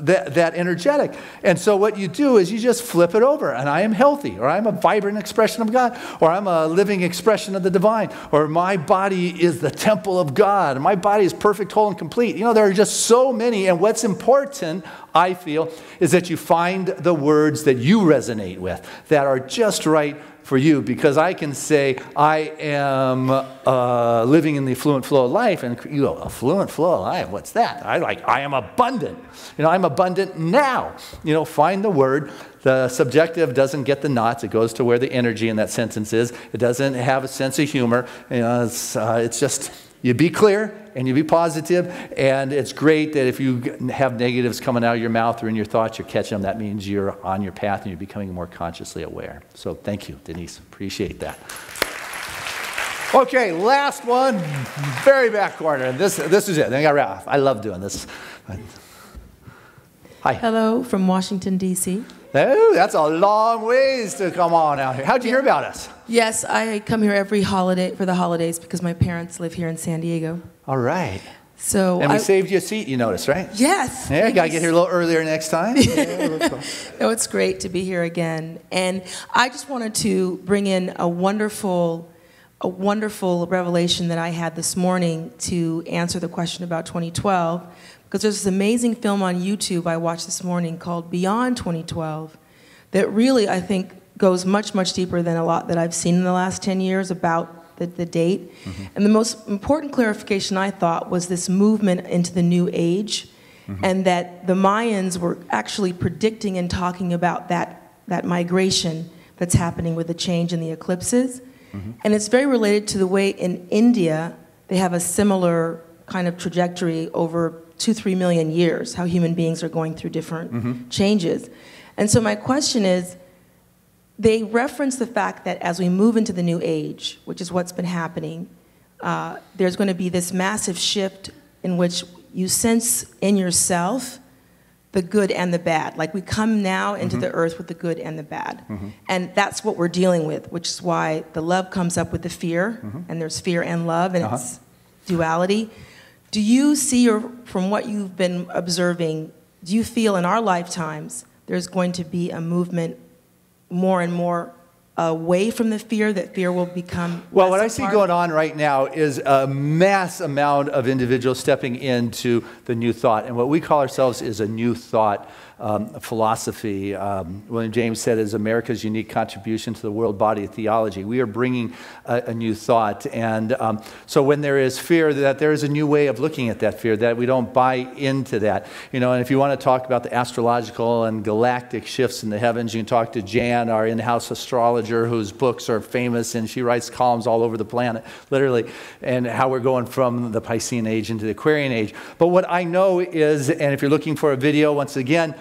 that energetic. And so what you do is you just flip it over, and I am healthy, or I'm a vibrant expression of God, or I'm a living expression of the divine, or my body is the temple of God, and my body is perfect, whole, and complete. You know, there are just so many, and what's important, I feel, is that you find the words that you resonate with, that are just right for you, because I can say I am living in the affluent flow of life, and you go, affluent flow of life, what's that? I am abundant. You know, I'm abundant now. You know, find the word. The subjective doesn't get the knots. It goes to where the energy in that sentence is. It doesn't have a sense of humor. You know, it's just, you be clear and you be positive, and it's great that if you have negatives coming out of your mouth or in your thoughts, you're catching them. That means you're on your path and you're becoming more consciously aware. So thank you, Denise. Appreciate that. Okay, last one, very back corner. And this is it. Then I got Ralph. I love doing this. Hi. Hello, from Washington, D.C. Oh, that's a long ways to come on out here. How'd you hear about us? Yes, I come here every holiday for the holidays because my parents live here in San Diego. All right. So and we saved you a seat, you noticed, right? Yes. Yeah, got to get here a little earlier next time. Yeah, no, it's great to be here again. And I just wanted to bring in a wonderful revelation that I had this morning to answer the question about 2012. Because there's this amazing film on YouTube I watched this morning called Beyond 2012 that really, I think, goes much, much deeper than a lot that I've seen in the last 10 years about the date. Mm-hmm. And the most important clarification, I thought, was this movement into the new age, mm-hmm. and that the Mayans were actually predicting and talking about that migration that's happening with the change in the eclipses. Mm-hmm. And it's very related to the way in India they have a similar kind of trajectory over 2-3 million years, how human beings are going through different mm-hmm. changes. And so my question is, they reference the fact that as we move into the new age, which is what's been happening, there's going to be this massive shift in which you sense in yourself the good and the bad. Like we come now into mm-hmm. the earth with the good and the bad. Mm-hmm. And that's what we're dealing with, which is why the love comes up with the fear, mm-hmm. and there's fear and love, and it's duality. Do you see, or from what you've been observing, do you feel in our lifetimes there's going to be a movement more and more away from the fear, that fear will become Well, what I see going on right now is a mass amount of individuals stepping into the new thought. And what we call ourselves is a new thought philosophy. William James said is America's unique contribution to the world body of theology. We are bringing a new thought. And so when there is fear, that there is a new way of looking at that fear, that we don't buy into that. You know, and if you want to talk about the astrological and galactic shifts in the heavens, you can talk to Jan, our in-house astrologer, whose books are famous, and she writes columns all over the planet, literally, and how we're going from the Piscean age into the Aquarian age. But what I know is, and if you're looking for a video, once again,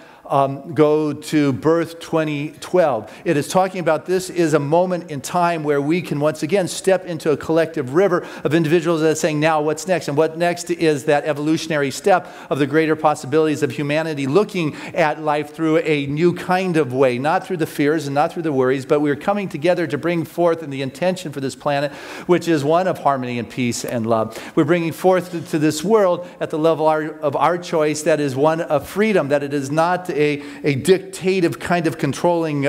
go to Birth 2012. It is talking about this is a moment in time where we can once again step into a collective river of individuals that are saying, now what's next? And what next is that evolutionary step of the greater possibilities of humanity looking at life through a new kind of way, not through the fears and not through the worries, but we're coming together to bring forth in the intention for this planet, which is one of harmony and peace and love. We're bringing forth to this world at the level of our choice that is one of freedom, that it is not a dictative kind of controlling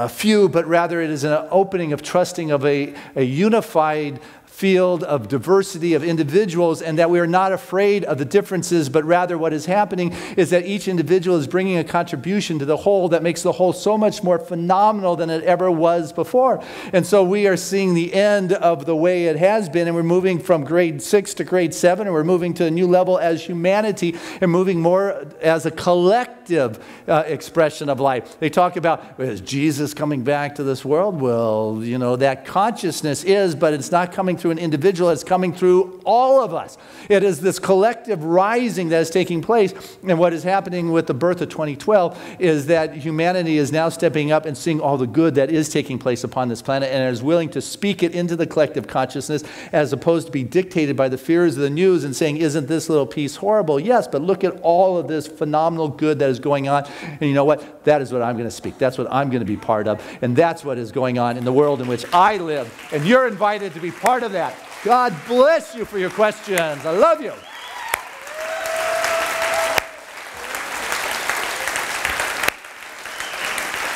few, but rather it is an opening of trusting of a unified field of diversity of individuals, and that we are not afraid of the differences, but rather what is happening is that each individual is bringing a contribution to the whole that makes the whole so much more phenomenal than it ever was before. And so we are seeing the end of the way it has been, and we're moving from grade 6 to grade 7, and we're moving to a new level as humanity, and moving more as a collective expression of life. They talk about, is Jesus coming back to this world? Well, you know, that consciousness is, but it's not coming through through an individual, it's coming through all of us. It is this collective rising that is taking place. And what is happening with the birth of 2012 is that humanity is now stepping up and seeing all the good that is taking place upon this planet and is willing to speak it into the collective consciousness as opposed to be dictated by the fears of the news and saying, isn't this little piece horrible? Yes, but look at all of this phenomenal good that is going on. And you know what? That is what I'm going to speak. That's what I'm going to be part of. And that's what is going on in the world in which I live. And you're invited to be part of that. God bless you for your questions. I love you.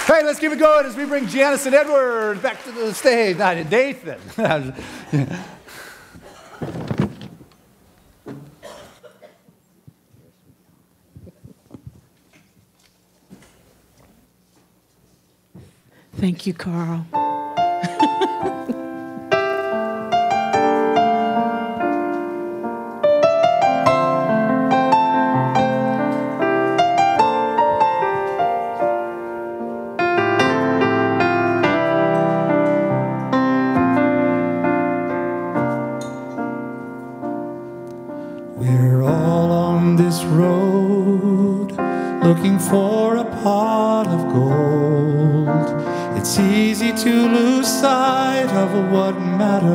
Hey, let's keep it going as we bring Janice and Edward back to the stage. Not Nathan. Thank you, Carl. We're all on this road looking for a pot of gold. It's easy to lose sight of what matters.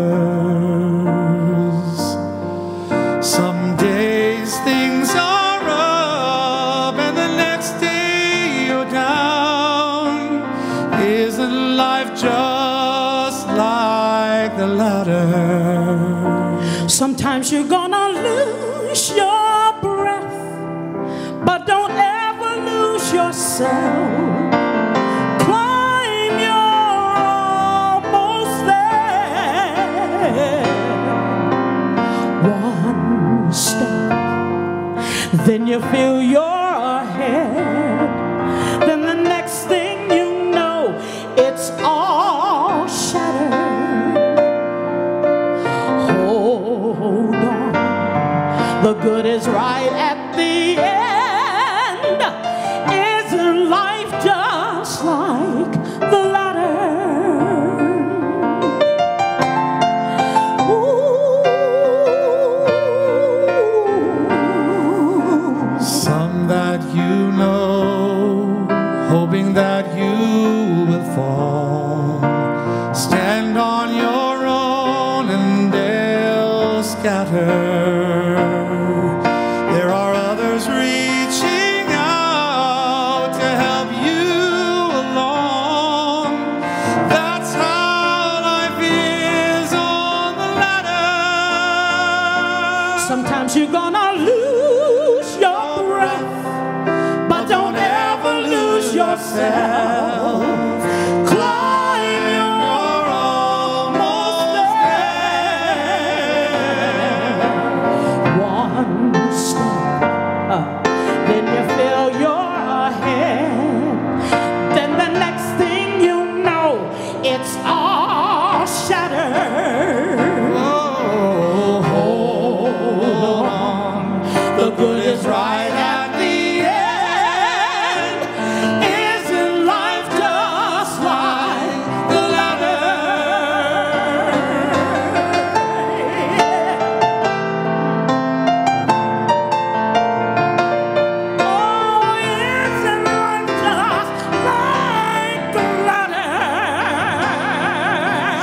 Some days things are up and the next day you're down. Isn't life just like the ladder? Sometimes you're gonna lose your breath, but don't ever lose yourself. Climb, you're almost there. One step, then you feel you're ahead. Then the next thing you know, it's all shattered. Hold on, the good is right at the end. Isn't life just like the ladder? Some that you know, hoping that you will fall. Stand on your own and they'll scatter. There are others reaching out to help you along. That's how life is on the ladder. Sometimes you're gonna lose your breath, but don't ever lose yourself. Climb, you're almost there. One step up, then you feel you're ahead. Then the next thing you know, it's all shattered. Oh, hold on, the good is right at the end. Isn't life just like the ladder? Oh, isn't life just like the ladder?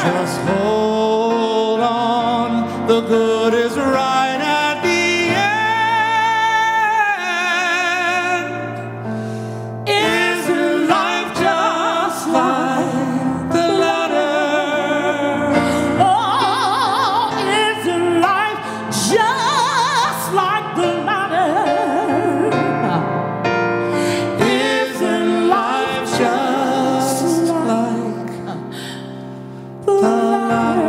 Just hold on, the good is right at the end. Isn't life just like the ladder? Oh, isn't life just like the ladder? Isn't life just like the ladder?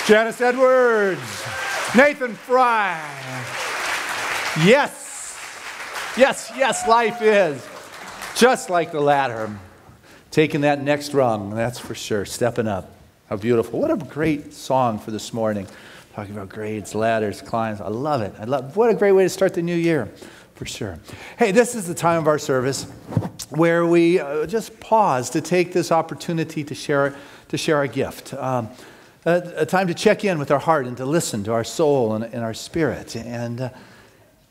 Janice Edwards, Nathan Fry. Yes, yes, yes, life is just like the ladder. Taking that next rung, that's for sure, stepping up. How beautiful. What a great song for this morning. talking about grades, ladders, climbs. I love it. What a great way to start the new year, for sure. Hey, this is the time of our service where we just pause to take this opportunity to share our gift. A time to check in with our heart and to listen to our soul and our spirit and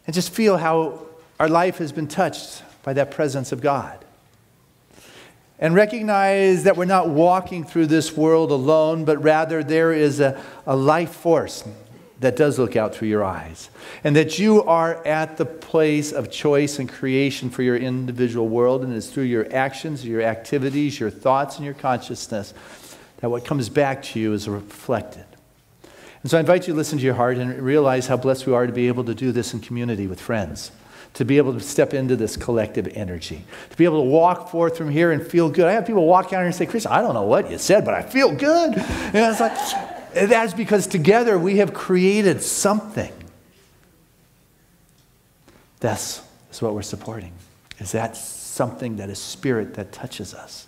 just feel how our life has been touched by that presence of God. And recognize that we're not walking through this world alone, but rather there is a life force that does look out through your eyes. And that you are at the place of choice and creation for your individual world, and it's through your actions, your activities, your thoughts, and your consciousness that what comes back to you is reflected. And so I invite you to listen to your heart and realize how blessed we are to be able to do this in community with friends, to be able to step into this collective energy, to be able to walk forth from here and feel good. I have people walk out here and say, Chris, I don't know what you said, but I feel good. And it's like, that's because together we have created something. That's what we're supporting, is that something that is spirit that touches us.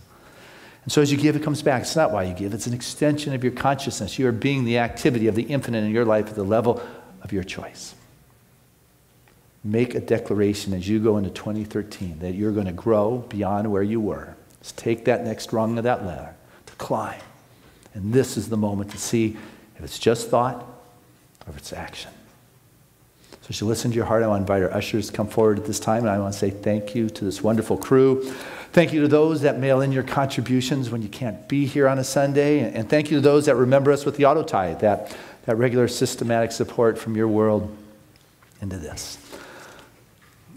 And so as you give, it comes back. It's not why you give. It's an extension of your consciousness. You are being the activity of the infinite in your life at the level of your choice. Make a declaration as you go into 2013 that you're going to grow beyond where you were. Just take that next rung of that ladder to climb. And this is the moment to see if it's just thought or if it's action. So as you listen to your heart, I want to invite our ushers to come forward at this time. And I want to say thank you to this wonderful crew. Thank you to those that mail in your contributions when you can't be here on a Sunday. And thank you to those that remember us with the auto tithe, that regular systematic support from your world into this.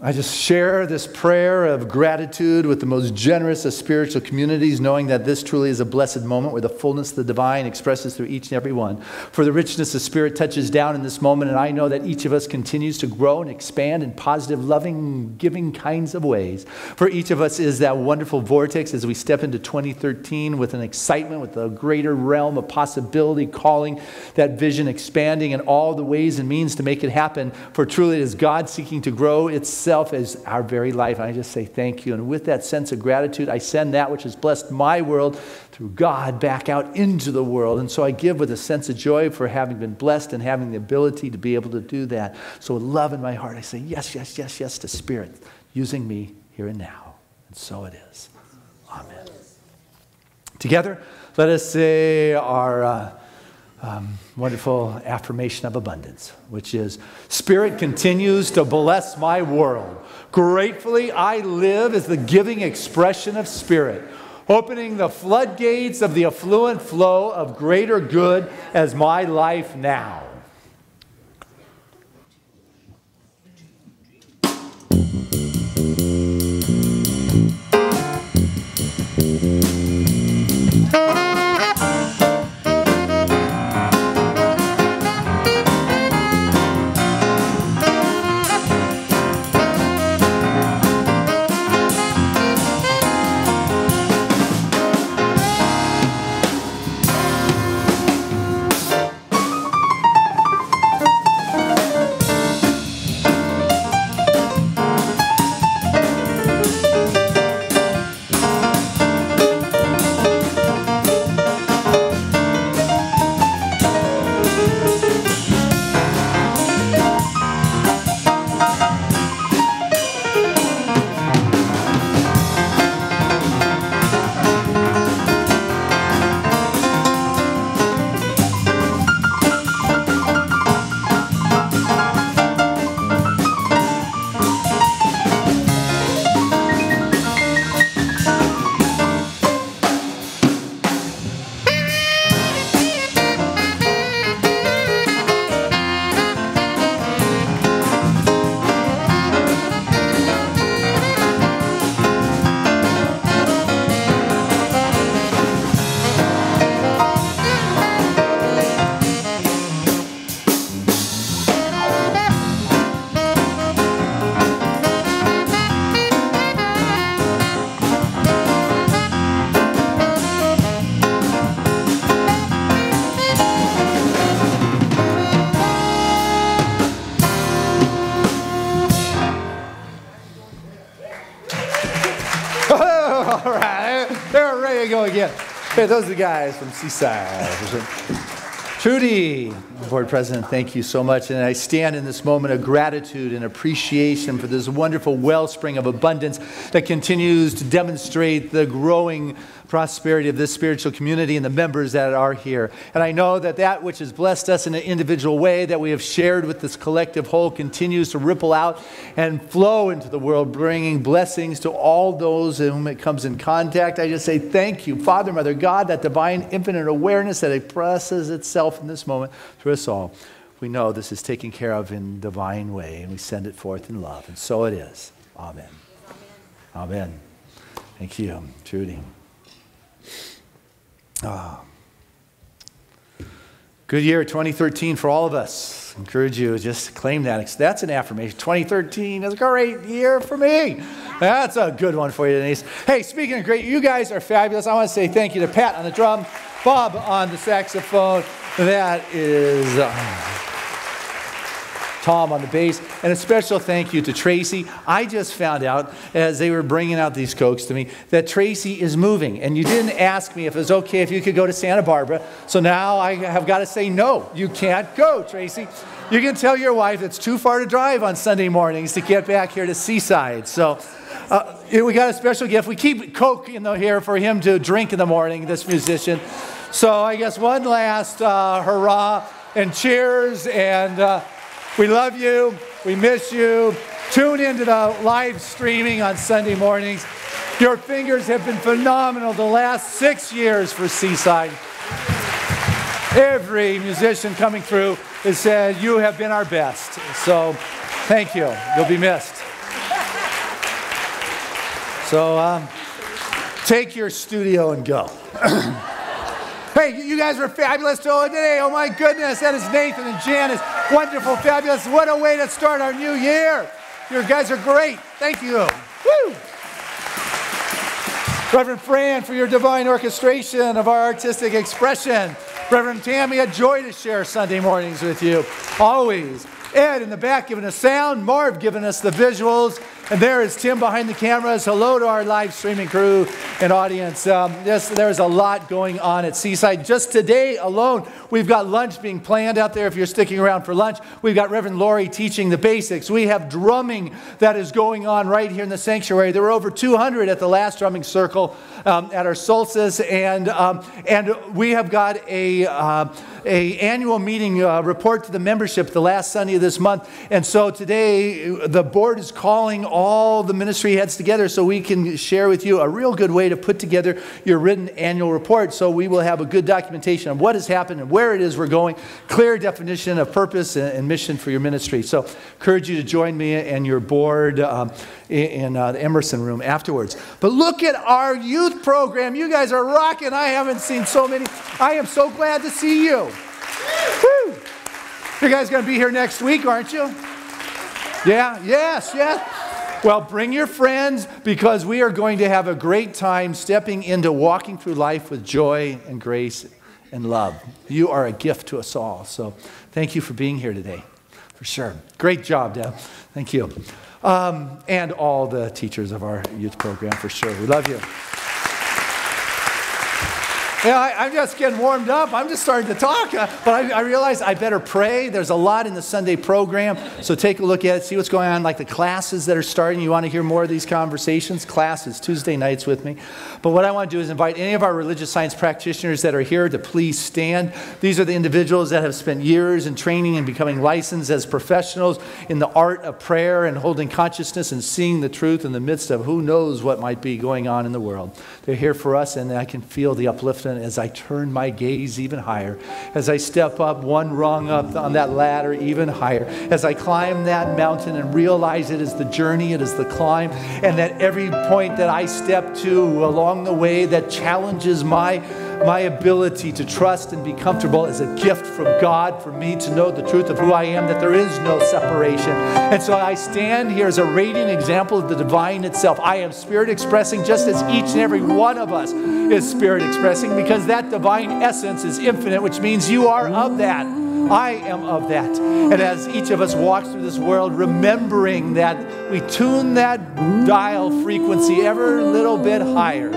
I just share this prayer of gratitude with the most generous of spiritual communities, knowing that this truly is a blessed moment where the fullness of the divine expresses through each and every one. For the richness of spirit touches down in this moment, and I know that each of us continues to grow and expand in positive, loving, giving kinds of ways. For each of us is that wonderful vortex as we step into 2013 with an excitement, with a greater realm of possibility, calling that vision, expanding in all the ways and means to make it happen. For truly it is God seeking to grow itself as our very life. And I just say thank you. And with that sense of gratitude, I send that which has blessed my world through God back out into the world. And so I give with a sense of joy for having been blessed and having the ability to be able to do that. So with love in my heart, I say yes, yes, yes, yes to Spirit using me here and now. And so it is. Amen. Together, let us say our wonderful affirmation of abundance, which is, Spirit continues to bless my world. Gratefully, I live as the giving expression of Spirit, opening the floodgates of the affluent flow of greater good as my life now. Go again. Hey, those are the guys from Seaside. Trudy, Board President, thank you so much. And I stand in this moment of gratitude and appreciation for this wonderful wellspring of abundance that continues to demonstrate the growing prosperity of this spiritual community and the members that are here. And I know that that which has blessed us in an individual way that we have shared with this collective whole continues to ripple out and flow into the world, bringing blessings to all those in whom it comes in contact. I just say thank you, Father, Mother, God, that divine infinite awareness that expresses itself in this moment through us all. We know this is taken care of in a divine way, and we send it forth in love. And so it is. Amen. Amen. Amen. Thank you, Trudy. Good year 2013 for all of us. Encourage you to just claim that. That's an affirmation. 2013 is a great year for me. That's a good one for you, Denise. Hey, speaking of great, you guys are fabulous. I want to say thank you to Pat on the drum, Bob on the saxophone. That is Tom on the bass, and a special thank you to Tracy. I just found out as they were bringing out these Cokes to me that Tracy is moving, and you didn't ask me if it was okay if you could go to Santa Barbara, so now I have got to say no, you can't go, Tracy. You can tell your wife it's too far to drive on Sunday mornings to get back here to Seaside. So we got a special gift. We keep Coke here for him to drink in the morning, this musician. So I guess one last hurrah and cheers, and we love you. We miss you. Tune into the live streaming on Sunday mornings. Your fingers have been phenomenal the last 6 years for Seaside. Every musician coming through has said, you have been our best. So thank you. You'll be missed. So take your studio and go. Hey, you guys were fabulous today. Oh my goodness, that is Nathan and Janice. Wonderful, fabulous. What a way to start our new year. You guys are great. Thank you. Woo! Reverend Fran, for your divine orchestration of our artistic expression. Reverend Tammy, a joy to share Sunday mornings with you. Always. Ed in the back giving us sound. Marv giving us the visuals. And there is Tim behind the cameras. Hello to our live streaming crew and audience. There's a lot going on at Seaside. Just today alone, we've got lunch being planned out there if you're sticking around for lunch. We've got Reverend Laurie teaching the basics. We have drumming that is going on right here in the sanctuary. There were over 200 at the last drumming circle at our solstice. And we have got a annual meeting report to the membership the last Sunday of this month. And so today, the board is calling all the ministry heads together so we can share with you a real good way to put together your written annual report, so we will have a good documentation of what has happened and where it is we're going, clear definition of purpose and mission for your ministry. So encourage you to join me and your board in the Emerson room afterwards. But look at our youth program. You guys are rocking. I haven't seen so many. I am so glad to see you. Woo! You guys going to be here next week, aren't you? Yeah, yes. Well, bring your friends, because we are going to have a great time stepping into walking through life with joy and grace and love. You are a gift to us all. So thank you for being here today, for sure. Great job, Deb. Thank you. And all the teachers of our youth program, for sure. We love you. Yeah, I'm just getting warmed up. I'm just starting to talk. But I realize I better pray. There's a lot in the Sunday program. So take a look at it. See what's going on, like the classes that are starting. You want to hear more of these conversations? Classes, Tuesday nights with me. But what I want to do is invite any of our religious science practitioners that are here to please stand. These are the individuals that have spent years in training and becoming licensed as professionals in the art of prayer and holding consciousness and seeing the truth in the midst of who knows what might be going on in the world. They're here for us, and I can feel the upliftment as I turn my gaze even higher, as I step up one rung up on that ladder even higher, as I climb that mountain and realize it is the journey, it is the climb, and that every point that I step to along the way that challenges my ability to trust and be comfortable is a gift from God for me to know the truth of who I am, that there is no separation. And so I stand here as a radiant example of the divine itself. I am spirit expressing, just as each and every one of us is spirit expressing, because that divine essence is infinite, which means you are of that. I am of that. And as each of us walks through this world, remembering that we tune that dial frequency ever a little bit higher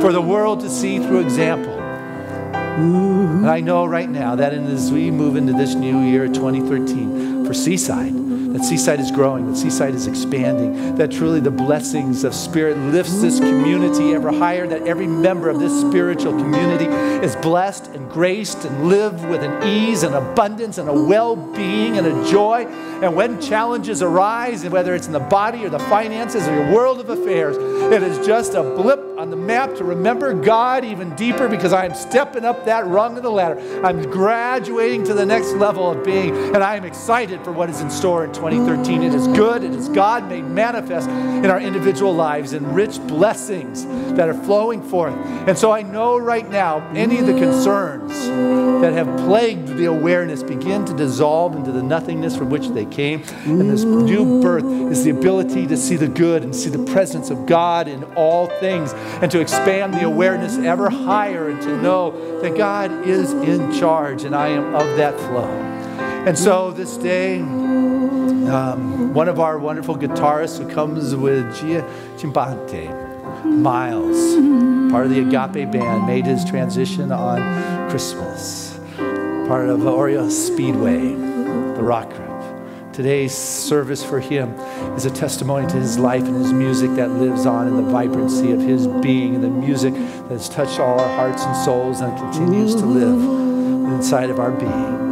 for the world to see through example. And I know right now that as we move into this new year, 2013, for Seaside, that Seaside is growing, that Seaside is expanding, that truly the blessings of Spirit lifts this community ever higher, that every member of this spiritual community is blessed and graced and live with an ease and abundance and a well-being and a joy. And when challenges arise, and whether it's in the body or the finances or your world of affairs, it is just a blip on the map to remember God even deeper, because I am stepping up that rung of the ladder. I'm graduating to the next level of being, and I am excited for what is in store in 2013. It is good. It is God made manifest in our individual lives and rich blessings that are flowing forth. And so I know right now any of the concerns that have plagued the awareness begin to dissolve into the nothingness from which they came. And this new birth is the ability to see the good and see the presence of God in all things, and to expand the awareness ever higher, and to know that God is in charge and I am of that flow. And so this day, one of our wonderful guitarists who comes with Chimbante, Miles, part of the Agape band, made his transition on Christmas, part of Oreo Speedway, the rock group. Today's service for him is a testimony to his life and his music that lives on in the vibrancy of his being, and the music that has touched all our hearts and souls and continues to live inside of our being.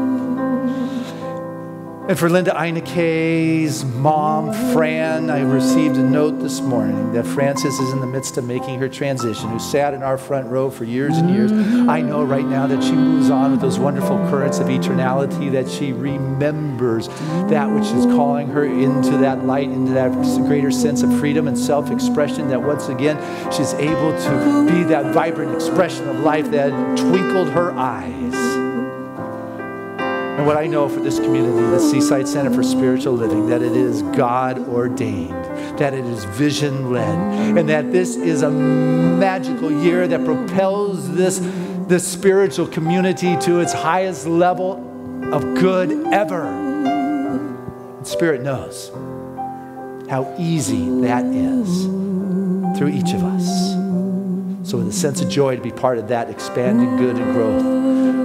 And for Linda Einek's mom, Fran, I received a note this morning that Frances is in the midst of making her transition, who sat in our front row for years and years. I know right now that she moves on with those wonderful currents of eternality, that she remembers that which is calling her into that light, into that greater sense of freedom and self-expression, that once again she's able to be that vibrant expression of life that twinkled her eyes. And what I know for this community, the Seaside Center for Spiritual Living, that it is God ordained, that it is vision led, and that this is a magical year that propels this spiritual community to its highest level of good ever. And Spirit knows how easy that is through each of us. So with a sense of joy to be part of that expanding good and growth,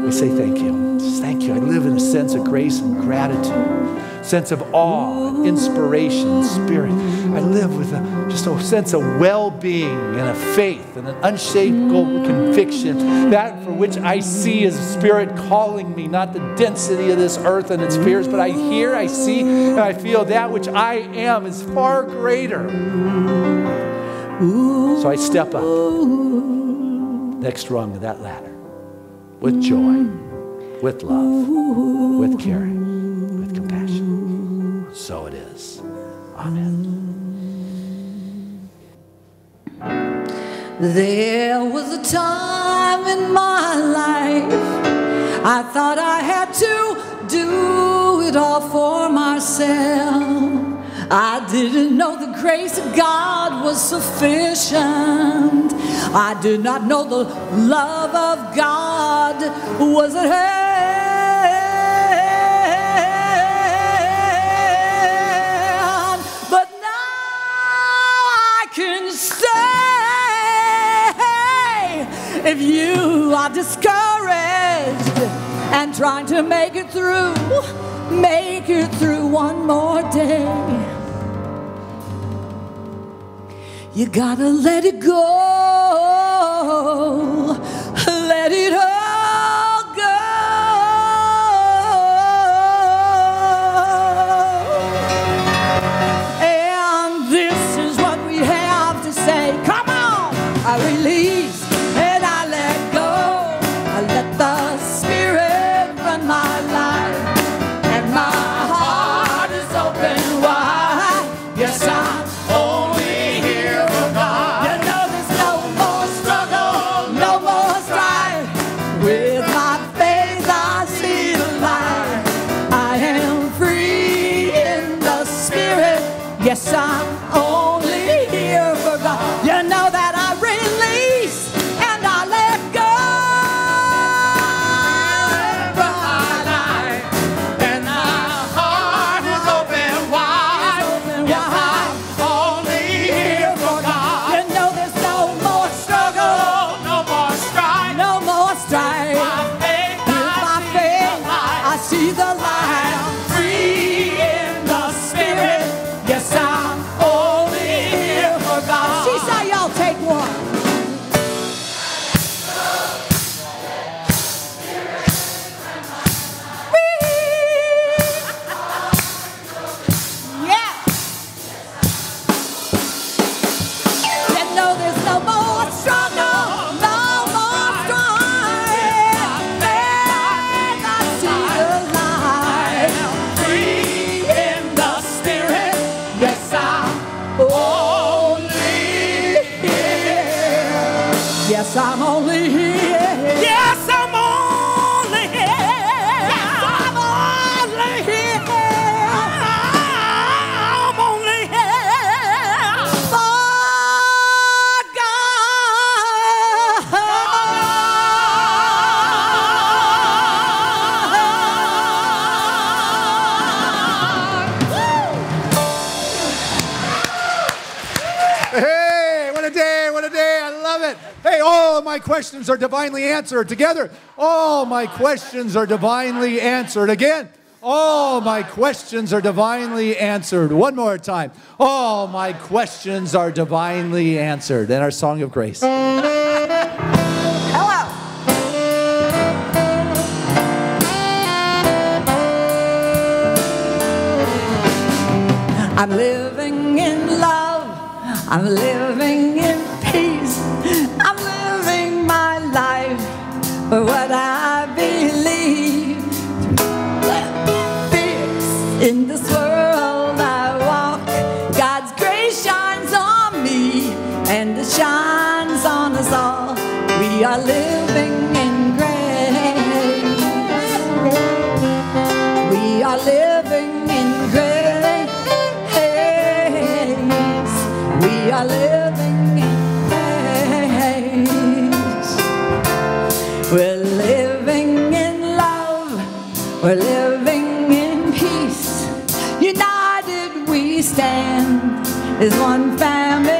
we say thank you. Just thank you. I live in a sense of grace and gratitude, sense of awe and inspiration, Spirit. I live with just a sense of well-being and a faith and an unshakable conviction, that for which I see as Spirit calling me, not the density of this earth and its fears, but I hear, I see, and I feel that which I am is far greater. So I step up, next rung of that ladder, with joy, with love, with caring, with compassion. So it is. Amen. There was a time in my life I thought I had to do it all for myself. I didn't know the grace of God was sufficient. I did not know the love of God was at hand. But now I can say, if you are discouraged and trying to make it through one more day, you gotta let it go, let it all go. And this is what we have to say. Come on! I release and I let go. I let the Spirit run my life, and my heart is open wide. Yes, I'm only here for God. You know there's no more struggle, no more strife. With my faith I see the light. I am free in the Spirit. Yes, I'm only here for God. You know that I release and I let go. My life, and my heart is open wide. Yes, I'm only here for God. You know there's no more struggle, no more strife, no more strife. I'm only here. Yes, I'm only here. Yes, I'm only here. I'm only here for Hey, what a day, what a day. I love it. Hey, all of my questions are divinely answered. Together, all my questions are divinely answered. Again, all my questions are divinely answered. One more time. All my questions are divinely answered. And our song of grace. I'm living in love, I'm living in peace, I'm living my life for what I believe. Fierce in this world I walk, God's grace shines on me and it shines on us all. We are living in grace. We are living in grace. We are living in grace. We're living in love. We're living in peace. United we stand as one family.